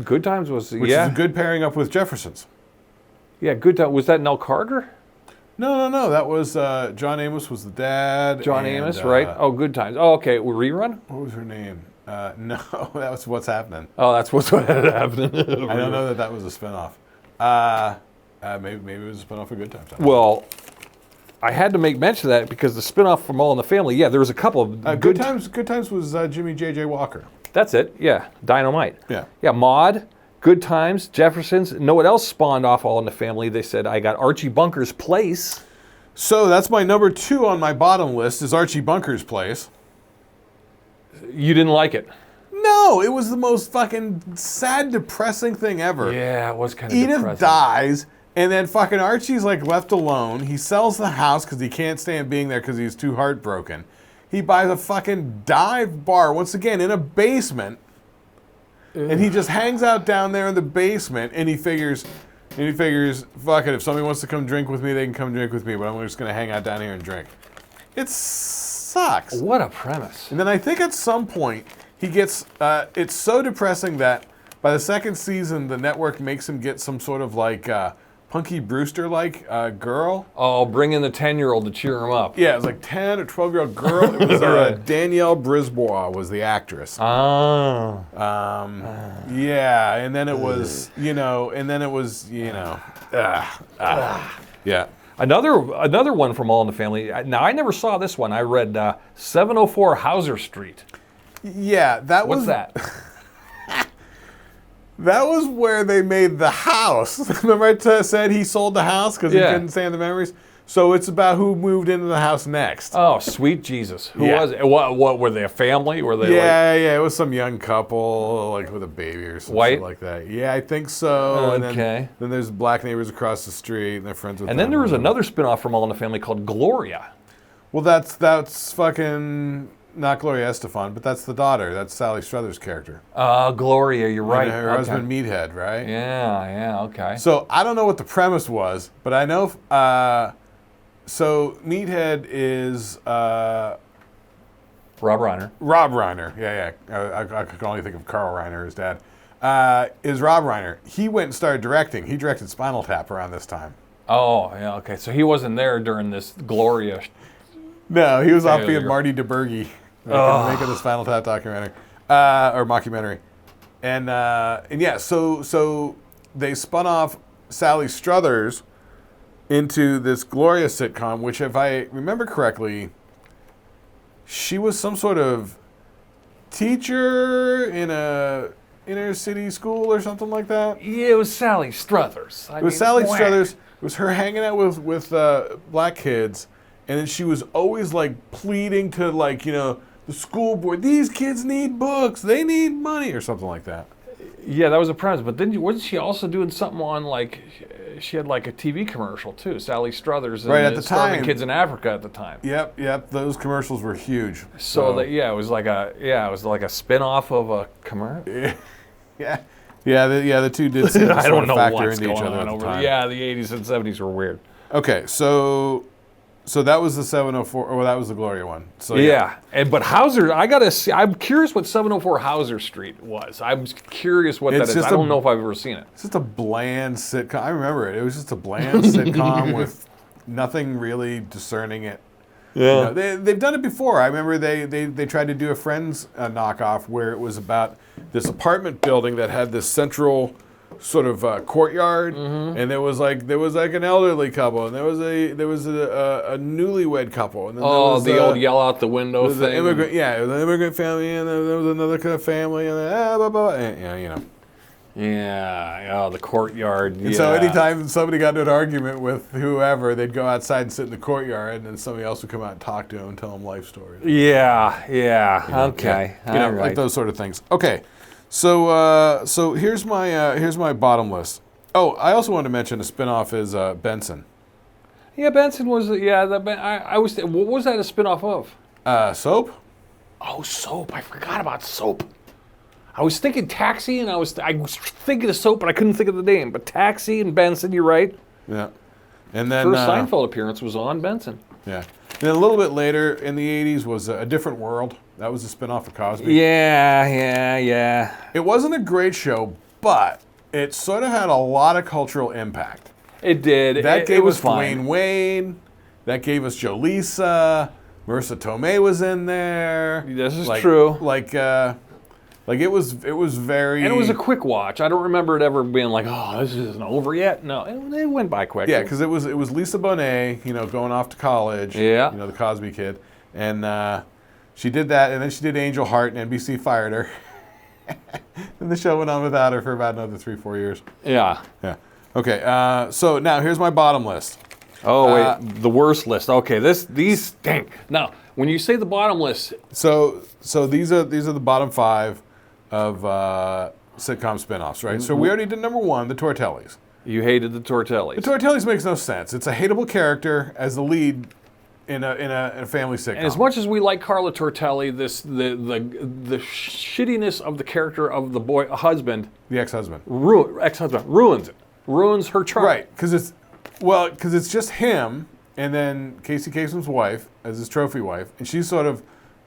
Good Times was, which is a good pairing up with Jeffersons. Yeah, Good Times. Was that Nell Carter? No. That was John Amos was the dad. John Amos, right? Oh, Good Times. Oh, okay. Rerun? What was her name? No, that was What's Happening. Oh, that's what's happening. I don't know that was a spinoff. Maybe it was a spinoff of Good Times. Well, I had to make mention of that because the spinoff from All in the Family, yeah, there was a couple of Good Times. Good Times was Jimmy J.J. Walker. That's it. Yeah, Dynamite. Yeah. Yeah, Maude, Good Times, Jeffersons. Know what else spawned off All in the Family? They said I got Archie Bunker's Place. So that's my number 2 on my bottom list is Archie Bunker's Place. You didn't like it? No, it was the most fucking sad, depressing thing ever. Yeah, it was kind of Edith depressing. dies, and then fucking Archie's like left alone. He sells the house because he can't stand being there because he's too heartbroken. He buys a fucking dive bar, once again, in a basement. Ugh. And he just hangs out down there in the basement, and he figures, fuck it, if somebody wants to come drink with me, they can come drink with me, but I'm just going to hang out down here and drink. It sucks. What a premise. And then I think at some point, he gets, it's so depressing that by the second season, the network makes him get some sort of like Punky Brewster-like girl. Oh, bring in the 10-year-old to cheer him up. Yeah, it was like 10 or 12-year-old girl. It was Danielle Brisbois was the actress. Oh. Yeah, and then it was, yeah. Another one from All in the Family. Now, I never saw this one. I read 704 Hauser Street. Yeah, that was... What's that? That was where they made the house. Remember I said he sold the house because he couldn't stand the memories? So it's about who moved into the house next. Oh, sweet Jesus. Who was it? What, were they a family? Were they yeah, it was some young couple, like with a baby or something shit like that. Yeah, I think so. Okay. And then there's black neighbors across the street, and they're friends with them. And then there was another spinoff from All in the Family called Gloria. Well, that's fucking... Not Gloria Estefan, but that's the daughter. That's Sally Struthers' character. Gloria, you're right. And her husband, Meathead, right? Yeah, okay. So I don't know what the premise was, but I know... so Meathead is... Rob Reiner. Rob Reiner, yeah. I could only think of Carl Reiner, his dad. Is Rob Reiner. He went and started directing. He directed Spinal Tap around this time. Oh, yeah, okay. So he wasn't there during this Gloria... No, he was off being Marty DeBurgi. Making this Spinal Tap documentary or mockumentary, and yeah, so they spun off Sally Struthers into this Gloria sitcom, which, if I remember correctly, she was some sort of teacher in a inner city school or something like that. Yeah, it was Sally Struthers. It was Sally Struthers. It was her hanging out with black kids, and then she was always like pleading to like the school board. These kids need books. They need money or something like that. Yeah, that was a premise. But then wasn't she also doing something on like? She had like a TV commercial too. Sally Struthers and right at the starving time. kids in Africa at the time. Yep. Those commercials were huge. So that it was like a spin-off of a commercial. Yeah. The two did seem to I don't know factor what's into each going other on at the over time. Yeah, the 80s and 70s were weird. Okay, so that was the 704, or that was the Gloria one. So But Hauser, I gotta see. I'm curious what 704 Hauser Street was. I'm curious what that is. I don't know if I've ever seen it. It's just a bland sitcom. I remember it. It was just a bland sitcom with nothing really discerning it. Yeah. They've done it before. I remember they tried to do a Friends knockoff where it was about this apartment building that had this central sort of courtyard, and there was like an elderly couple, and there was a newlywed couple, and then there was the old yell out the window thing. The immigrant, it was an immigrant family, and then there was another kind of family, and then blah, blah, and, Yeah, the courtyard. And so anytime somebody got into an argument with whoever, they'd go outside and sit in the courtyard, and then somebody else would come out and talk to them and tell them life stories. Yeah. Okay. Right. Like those sort of things. Okay, so here's my bottom list. Oh, I also wanted to mention a spinoff is Benson. Yeah, Benson was. I was. What was that a spinoff of? Soap. Oh, Soap. I forgot about Soap. I was thinking Taxi, and I was thinking of Soap, but I couldn't think of the name. But Taxi and Benson, you're right. Yeah. And then first Seinfeld appearance was on Benson. Yeah. And then a little bit later in the 80s was A Different World. That was a spinoff of Cosby. Yeah. It wasn't a great show, but it sort of had a lot of cultural impact. It did. That gave us fine. Dwayne Wayne. That gave us Jolisa. Marissa Tomei was in there. This is true. Like it was very. And it was a quick watch. I don't remember it ever being like, oh, this isn't over yet. No, it went by quick. Yeah, because it was Lisa Bonet, going off to college. Yeah. The Cosby kid, and she did that, and then she did Angel Heart, and NBC fired her. And the show went on without her for about another 3-4 years. Yeah. Yeah. Okay. So now here's my bottom list. Oh wait, the worst list. Okay, these stink. Now, when you say the bottom list, so these are the bottom 5 of sitcom spinoffs, right? So we already did number 1, the Tortellis. You hated the Tortellis. The Tortellis makes no sense. It's a hateable character as the lead in a family sitcom. And as much as we like Carla Tortelli, the shittiness of the character of the husband, the ex-husband, ruins it. Ruins her charm. Right, because it's just him, and then Casey Kasem's wife as his trophy wife, and she's sort of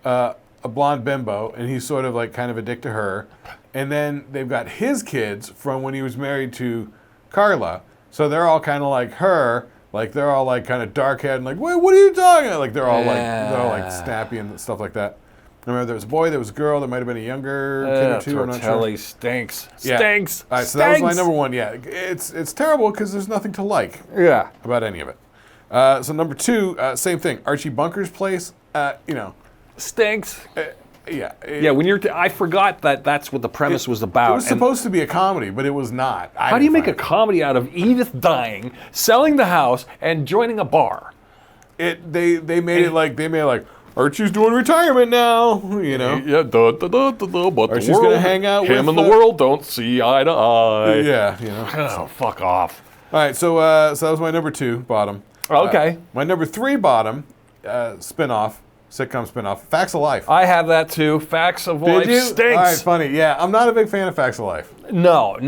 a blonde bimbo, and he's sort of like kind of a dick to her. And then they've got his kids from when he was married to Carla, so they're all kind of like her, like they're all like kind of dark-haired and like, wait, what are you talking about? Like they're all like snappy and stuff like that. I remember there was a boy, there was a girl, there might have been a younger kid or two. I'm not sure. Tortelli stinks. Yeah. Stinks. All right, so that was my number 1. Yeah, it's terrible because there's nothing to like. Yeah. About any of it. So number 2, same thing. Archie Bunker's Place. Stinks. Yeah. When I forgot that's what the premise was about. It was supposed to be a comedy, but it was not. How do you make a comedy out of Edith dying, selling the house, and joining a bar? They made it like Archie's doing retirement now. Yeah. But Archie's gonna hang out with him and the world don't see eye to eye. Yeah. Oh, fuck off. All right. So that was my number 2 bottom. Okay. My number 3 bottom spinoff. Sitcom spinoff, Facts of Life. I have that too. Facts of Life stinks. All right, funny. Yeah, I'm not a big fan of Facts of Life. No.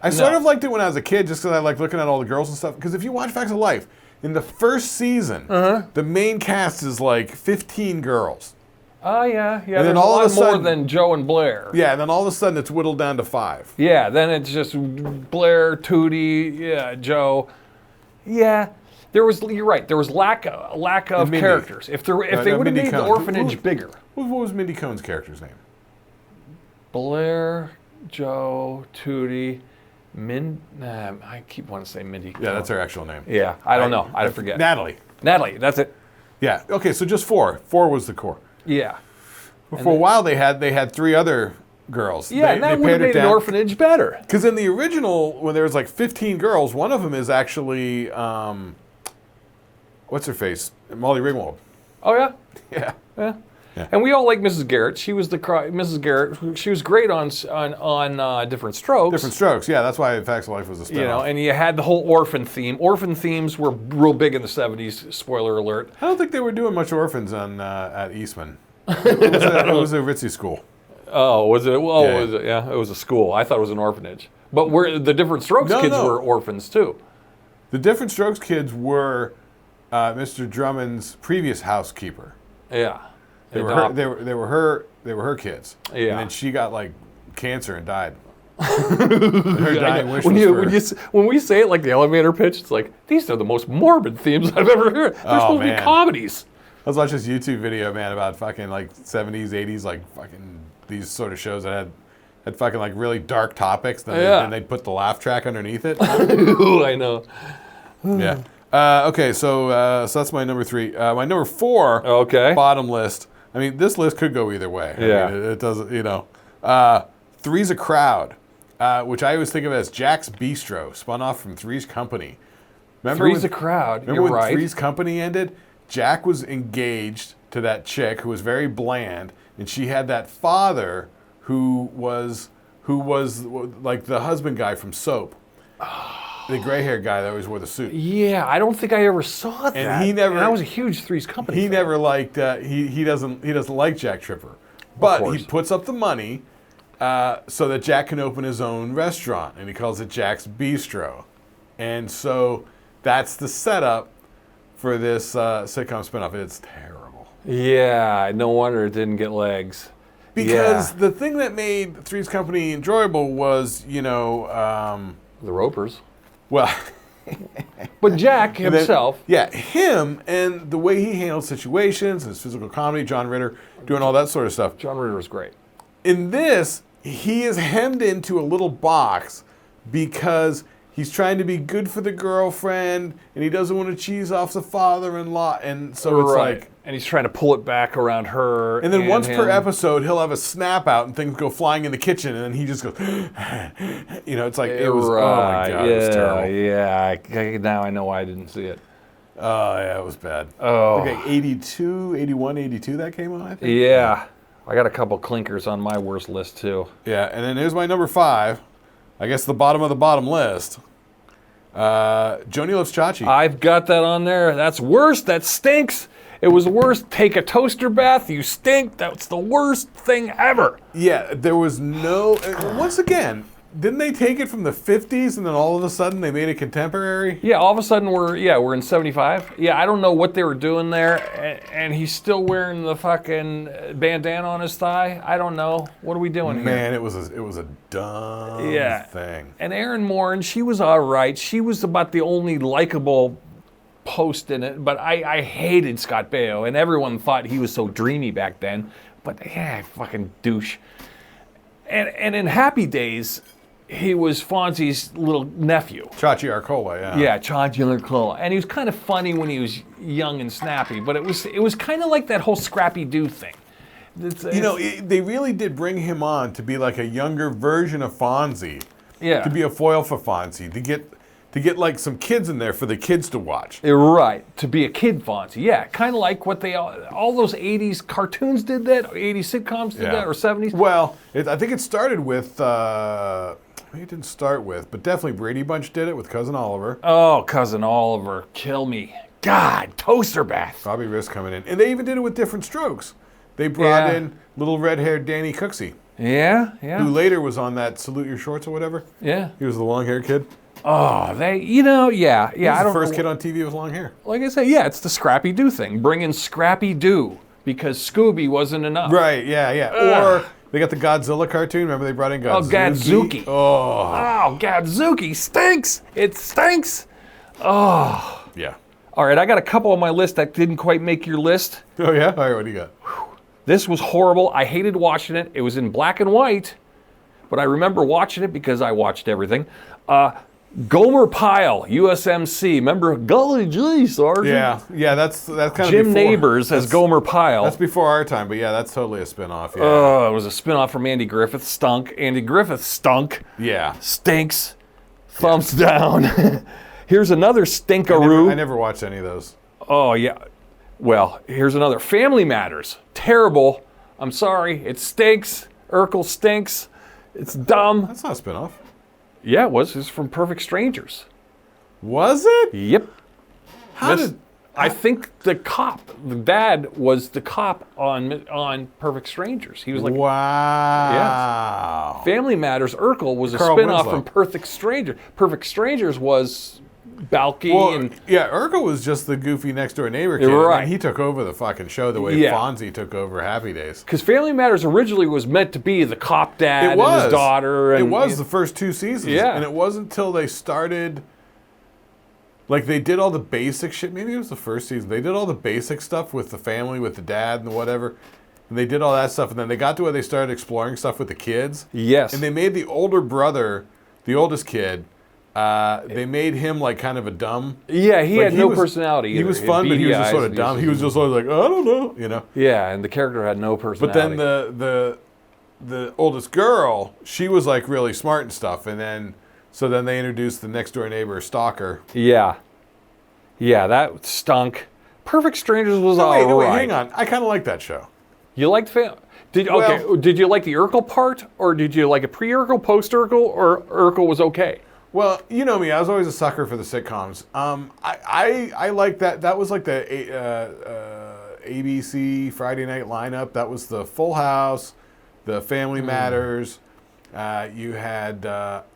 I sort of liked it when I was a kid just because I liked looking at all the girls and stuff. Because if you watch Facts of Life, in the first season, the main cast is like 15 girls. Oh, yeah. And then all of a sudden, more than Joe and Blair. Yeah, and then all of a sudden it's whittled down to 5. Yeah, then it's just Blair, Tootie, Joe. Yeah. You're right. There was lack of characters. If they would have made the orphanage bigger. What was Mindy Cohn's character's name? Blair, Joe, Tootie, I keep wanting to say Mindy Cohn. Yeah, that's her actual name. Yeah, I don't know. I forget. Natalie, that's it. Yeah. Okay, so just 4. 4 was the core. Yeah. For a while, they had 3 other girls. Yeah, and that would have made an orphanage better. Because in the original, when there was like 15 girls, one of them is actually, what's her face? Molly Ringwald. Oh, yeah? Yeah. Yeah. Yeah. And we all like Mrs. Garrett. She was Mrs. Garrett. She was great on Different Strokes. Different Strokes. Yeah, that's why Facts of Life was a spin-off. You know, and you had the whole orphan theme. Orphan themes were real big in the 70s. Spoiler alert. I don't think they were doing much orphans at Eastman. It was a ritzy school. Oh, was it? Oh, Yeah. was it? Yeah, it was a school. I thought it was an orphanage. But the Different Strokes kids were orphans too. The Different Strokes kids were Mr. Drummond's previous housekeeper. Yeah. They were her kids. Yeah. And then she got like cancer and died. Her dying wish when we say it like the elevator pitch, it's like, these are the most morbid themes I've ever heard. They're supposed to be comedies. I was watching this YouTube video, man, about fucking like 70s, 80s, like fucking these sort of shows that had fucking like really dark topics. Then they'd put the laugh track underneath it. Ooh, I know. Yeah. Okay, so that's my number 3. My number 4 bottom list. I mean, this list could go either way. Yeah. I mean, it doesn't, you know. 3's a Crowd, which I always think of as Jack's Bistro, spun off from Three's Company. Remember 3's a Crowd. Remember when Three's Company ended? Jack was engaged to that chick who was very bland, and she had that father who was like the husband guy from Soap. The gray-haired guy that always wore the suit. Yeah, I don't think I ever saw that. And he never. And I was a huge Three's Company He fan. never liked. He doesn't like Jack Tripper, but he puts up the money so that Jack can open his own restaurant, and he calls it Jack's Bistro, and so that's the setup for this sitcom spinoff. It's terrible. Yeah, no wonder it didn't get legs. Because the thing that made Three's Company enjoyable was, you know, the Ropers. Well, but Jack himself. Him and the way he handled situations, his physical comedy, John Ritter doing all that sort of stuff. John Ritter was great. In this, he is hemmed into a little box because he's trying to be good for the girlfriend, and he doesn't want to cheese off the father-in-law, and so it's like... And he's trying to pull it back around her. And then once per episode, he'll have a snap out, and things go flying in the kitchen, and then he just goes... you know, it's like, it was... Oh, my God, it was terrible. Yeah, now I know why I didn't see it. Oh, yeah, it was bad. Oh. Okay, 82, 81, 82 that came on, I think? Yeah. I got a couple clinkers on my worst list, too. Yeah, and then here's my number 5. I guess the bottom of the bottom list. Joni Loves Chachi. I've got that on there. That's worse. That stinks. It was worse. Take a toaster bath. You stink. That's the worst thing ever. Yeah, there was no... Once again, didn't they take it from the 50s and then all of a sudden they made it contemporary? Yeah, all of a sudden we're in 75. Yeah, I don't know what they were doing there, and he's still wearing the fucking bandana on his thigh. I don't know. What are we doing here? Man, it was a dumb thing. And Erin Moran, she was all right. She was about the only likable post in it, but I hated Scott Baio, and everyone thought he was so dreamy back then. But yeah, fucking douche. And in Happy Days, he was Fonzie's little nephew. Chachi Arcola, yeah. Yeah, Chachi Arcola. And he was kind of funny when he was young and snappy, but it was kind of like that whole Scrappy-Doo thing. They really did bring him on to be like a younger version of Fonzie. Yeah. To be a foil for Fonzie, to get like some kids in there for the kids to watch. Right, to be a kid Fonzie. Yeah, kind of like what all those 80s cartoons did that, 80s sitcoms did that, or 70s. Well, I think it started with, maybe it didn't start with, but definitely Brady Bunch did it with Cousin Oliver. Oh, Cousin Oliver, kill me. God, toaster bath. Bobby Risk coming in. And they even did it with Different Strokes. They brought in little red-haired Danny Cooksey. Yeah. Who later was on that Salute Your Shorts or whatever. Yeah. He was the long-haired kid. Oh, He was the first kid on TV with long hair. Like I said, yeah, it's the Scrappy-Doo thing. Bring in Scrappy-Doo because Scooby wasn't enough. Right, yeah. Or they got the Godzilla cartoon. Remember they brought in Godzilla? Oh, Gadzuki. Oh, Gadzuki stinks. It stinks. Oh. Yeah. All right, I got a couple on my list that didn't quite make your list. Oh, yeah? All right, what do you got? This was horrible. I hated watching it. It was in black and white, but I remember watching it because I watched everything. Gomer Pyle, USMC. Remember, Golly Gee, Sergeant? Yeah, that's kind of Jim before, Neighbors as Gomer Pyle. That's before our time, but yeah, that's totally a spin-off. Yeah. Oh, it was a spin-off from Andy Griffith. Stunk. Andy Griffith stunk. Yeah. Stinks. Thumbs down. Here's another stinkaroo. I never watched any of those. Oh, yeah. Well, here's another. Family Matters. Terrible. I'm sorry. It stinks. Urkel stinks. It's dumb. That's not a spin-off. Yeah, it was. It's from Perfect Strangers. Was it? Yep. How I think the dad was the cop on Perfect Strangers. He was like, wow. Yes. Family Matters. Urkel was a Carl spin-off Winslow. from Perfect Strangers. Perfect Strangers was Balky and yeah, Urkel was just the goofy next door neighbor kid. Right. And he took over the fucking show the way Fonzie took over Happy Days. because Family Matters originally was meant to be the cop dad It was. and his daughter. And it was the first 2 seasons. Yeah. And it wasn't until they started, like they did all the basic shit. Maybe it was the first season. They did all the basic stuff with the family, with the dad and whatever. And they did all that stuff. And then they got to where they started exploring stuff with the kids. Yes. And they made the older brother, the oldest kid, they made him like kind of a dumb. Yeah, he like, had no personality. He was fun, but he was just sort of dumb. He was just always like, I don't know, you know. Yeah, and the character had no personality. But then the oldest girl, she was like really smart and stuff. And then they introduced the next door neighbor, Stalker. Yeah, that stunk. Perfect Strangers was all No, wait, right. hang on. I kind of like that show. You liked Did you like the Urkel part, or did you like a pre-Urkel, post-Urkel, or Urkel was okay? Well, you know me. I was always a sucker for the sitcoms. I like that. That was like the ABC Friday night lineup. That was the Full House, the Family Matters. You had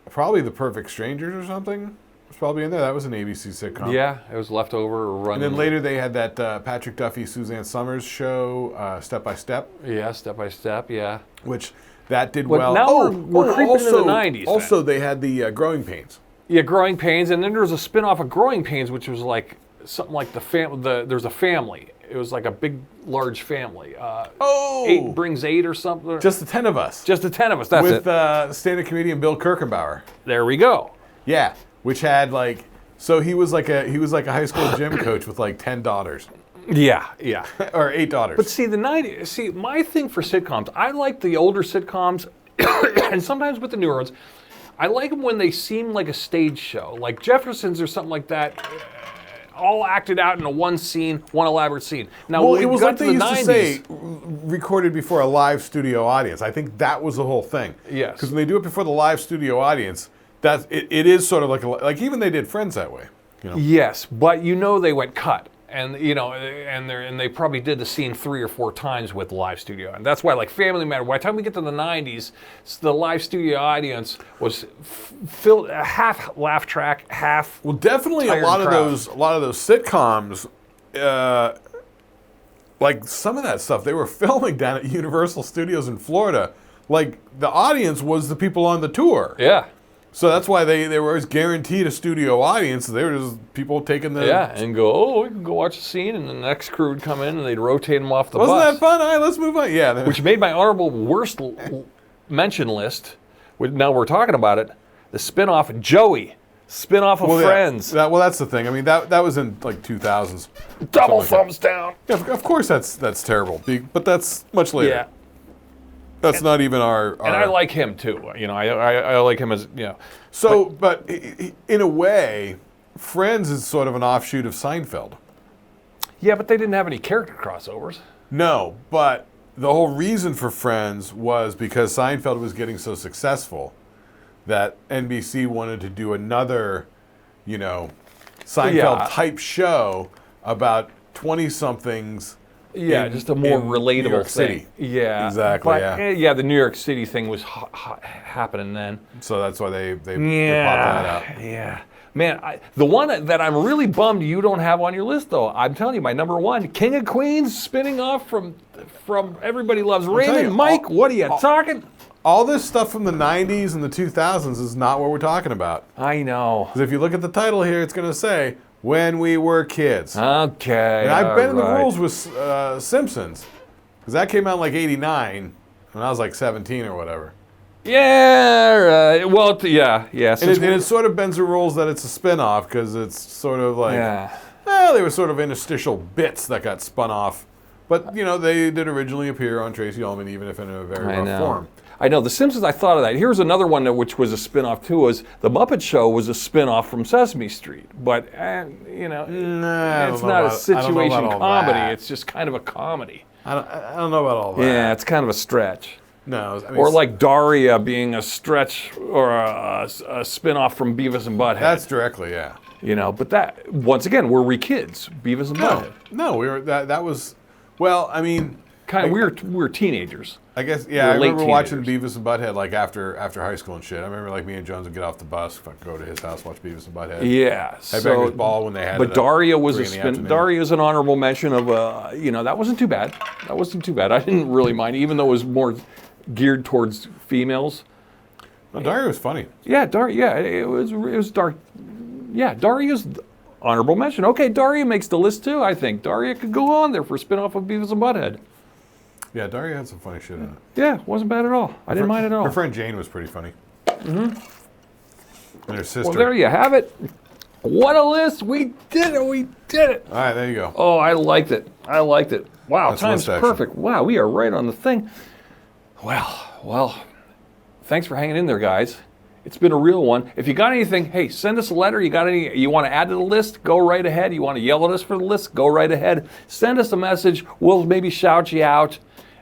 probably the Perfect Strangers or something. Was probably in there. That was an ABC sitcom. Yeah, it was leftover or running. And then later they had that Patrick Duffy, Suzanne Summers show, Step by Step. Yeah, Step by Step. Yeah. Which that did But well. now we're creeping into the 90s. Also, they had the Growing Pains. Yeah, Growing Pains, and then there was a spin-off of Growing Pains, which was like something like there's a family. It was like a big, large family. 8 brings 8 or something. Just the 10 of us. Just the 10 of us. That's with it. stand-up comedian Bill Kirchenbauer. There we go. Yeah, which had like, so he was like a high school gym coach with like 10 daughters. Yeah. Or 8 daughters. But see, my thing for sitcoms, I like the older sitcoms, and sometimes with the newer ones, I like them when they seem like a stage show, like Jeffersons or something like that, all acted out in a one scene, one elaborate scene. Now, well, when it we was got like to they the used 90s, to say, recorded before a live studio audience. I think that was the whole thing. Yes. Because when they do it before the live studio audience, it is sort of like even they did Friends that way. You know? Yes, but they went cut. And and they probably did the scene 3 or 4 times with the live studio, and that's why, like Family Matter, by the time we get to the '90s, the live studio audience was filled half laugh track, half. Well, definitely a lot of those sitcoms, like some of that stuff, they were filming down at Universal Studios in Florida. Like the audience was the people on the tour. Yeah. So that's why they were always guaranteed a studio audience. They were just people taking the... Yeah, and go, we can go watch a scene, and the next crew would come in, and they'd rotate them off the bus. Wasn't that fun? All right, let's move on. Yeah. Which made my honorable worst mention list, now we're talking about it, the spin-off Joey, spin-off of Friends. Yeah. That's the thing. I mean, that was in like 2000s. Double thumbs down. Yeah, of course that's terrible, but that's much later. Yeah. That's not even our... And I like him too. I like him as, So, but in a way, Friends is sort of an offshoot of Seinfeld. Yeah, but they didn't have any character crossovers. No, but the whole reason for Friends was because Seinfeld was getting so successful that NBC wanted to do another, Seinfeld-type show about 20-somethings. Yeah, just a more relatable New York thing. City. Yeah, Exactly, but, yeah. The New York City thing was happening then. So that's why they popped that out. Yeah. Man, the one that I'm really bummed you don't have on your list, though, I'm telling you, my number one, King of Queens, spinning off from Everybody Loves Raymond. Mike, what are you talking? All this stuff from the 90s and the 2000s is not what we're talking about. I know. Because if you look at the title here, it's going to say, When We Were Kids. Okay. And I've been in the rules with Simpsons. Because that came out in like 89, when I was like 17 or whatever. Yeah, well, yeah. And it sort of bends the rules that it's a spin-off because it's sort of like, they were sort of interstitial bits that got spun off. But, you know, they did originally appear on Tracy Ullman, even if in a very rough form. I know. The Simpsons, I thought of that. Here's another one which was a spin-off, too, was The Muppet Show was a spin-off from Sesame Street. But, you know, it's not a situation comedy. It's just kind of a comedy. I don't know about all that. Yeah, it's kind of a stretch. No. I mean, or like Daria being a stretch or a spin-off from Beavis and Butthead. That's directly, yeah. You know, but that, once again, were we kids? Beavis and Butthead. No, we were, that was, well, I mean. Kind of, we were teenagers. I guess, yeah, I remember watching Beavis and Butthead like after high school and shit. I remember like me and Jones would get off the bus, go to his house, watch Beavis and Butthead. Yeah. Headbangers Ball when they had it. But Daria was a spin. Daria's an honorable mention of, you know, that wasn't too bad. That wasn't too bad. I didn't really mind, even though it was more geared towards females. No, Daria was funny. Yeah, Daria. Yeah, it was dark. Yeah, Daria's honorable mention. Okay, Daria makes the list too. I think Daria could go on there for a spin-off of Beavis and Butthead. Yeah, Daria had some funny shit in it. Yeah, wasn't bad at all. I didn't mind at all. Her friend Jane was pretty funny. And her sister. Well, there you have it. What a list! We did it. We did it. All right, there you go. Oh, I liked it. I liked it. Wow, That's time's perfect. Wow, we are right on the thing. Well, thanks for hanging in there, guys. It's been a real one. If you got anything, hey, send us a letter. You want to add to the list? Go right ahead. You want to yell at us for the list? Go right ahead. Send us a message. We'll maybe shout you out.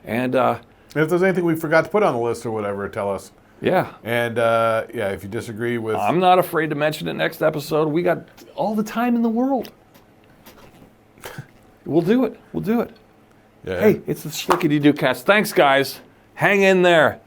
And if there's anything we forgot to put on the list or whatever, tell us. Yeah. And if you disagree with, I'm not afraid to mention it next episode. We got all the time in the world. We'll do it. We'll do it. Yeah. Hey, it's the Shlicketty Cast. Thanks, guys. Hang in there.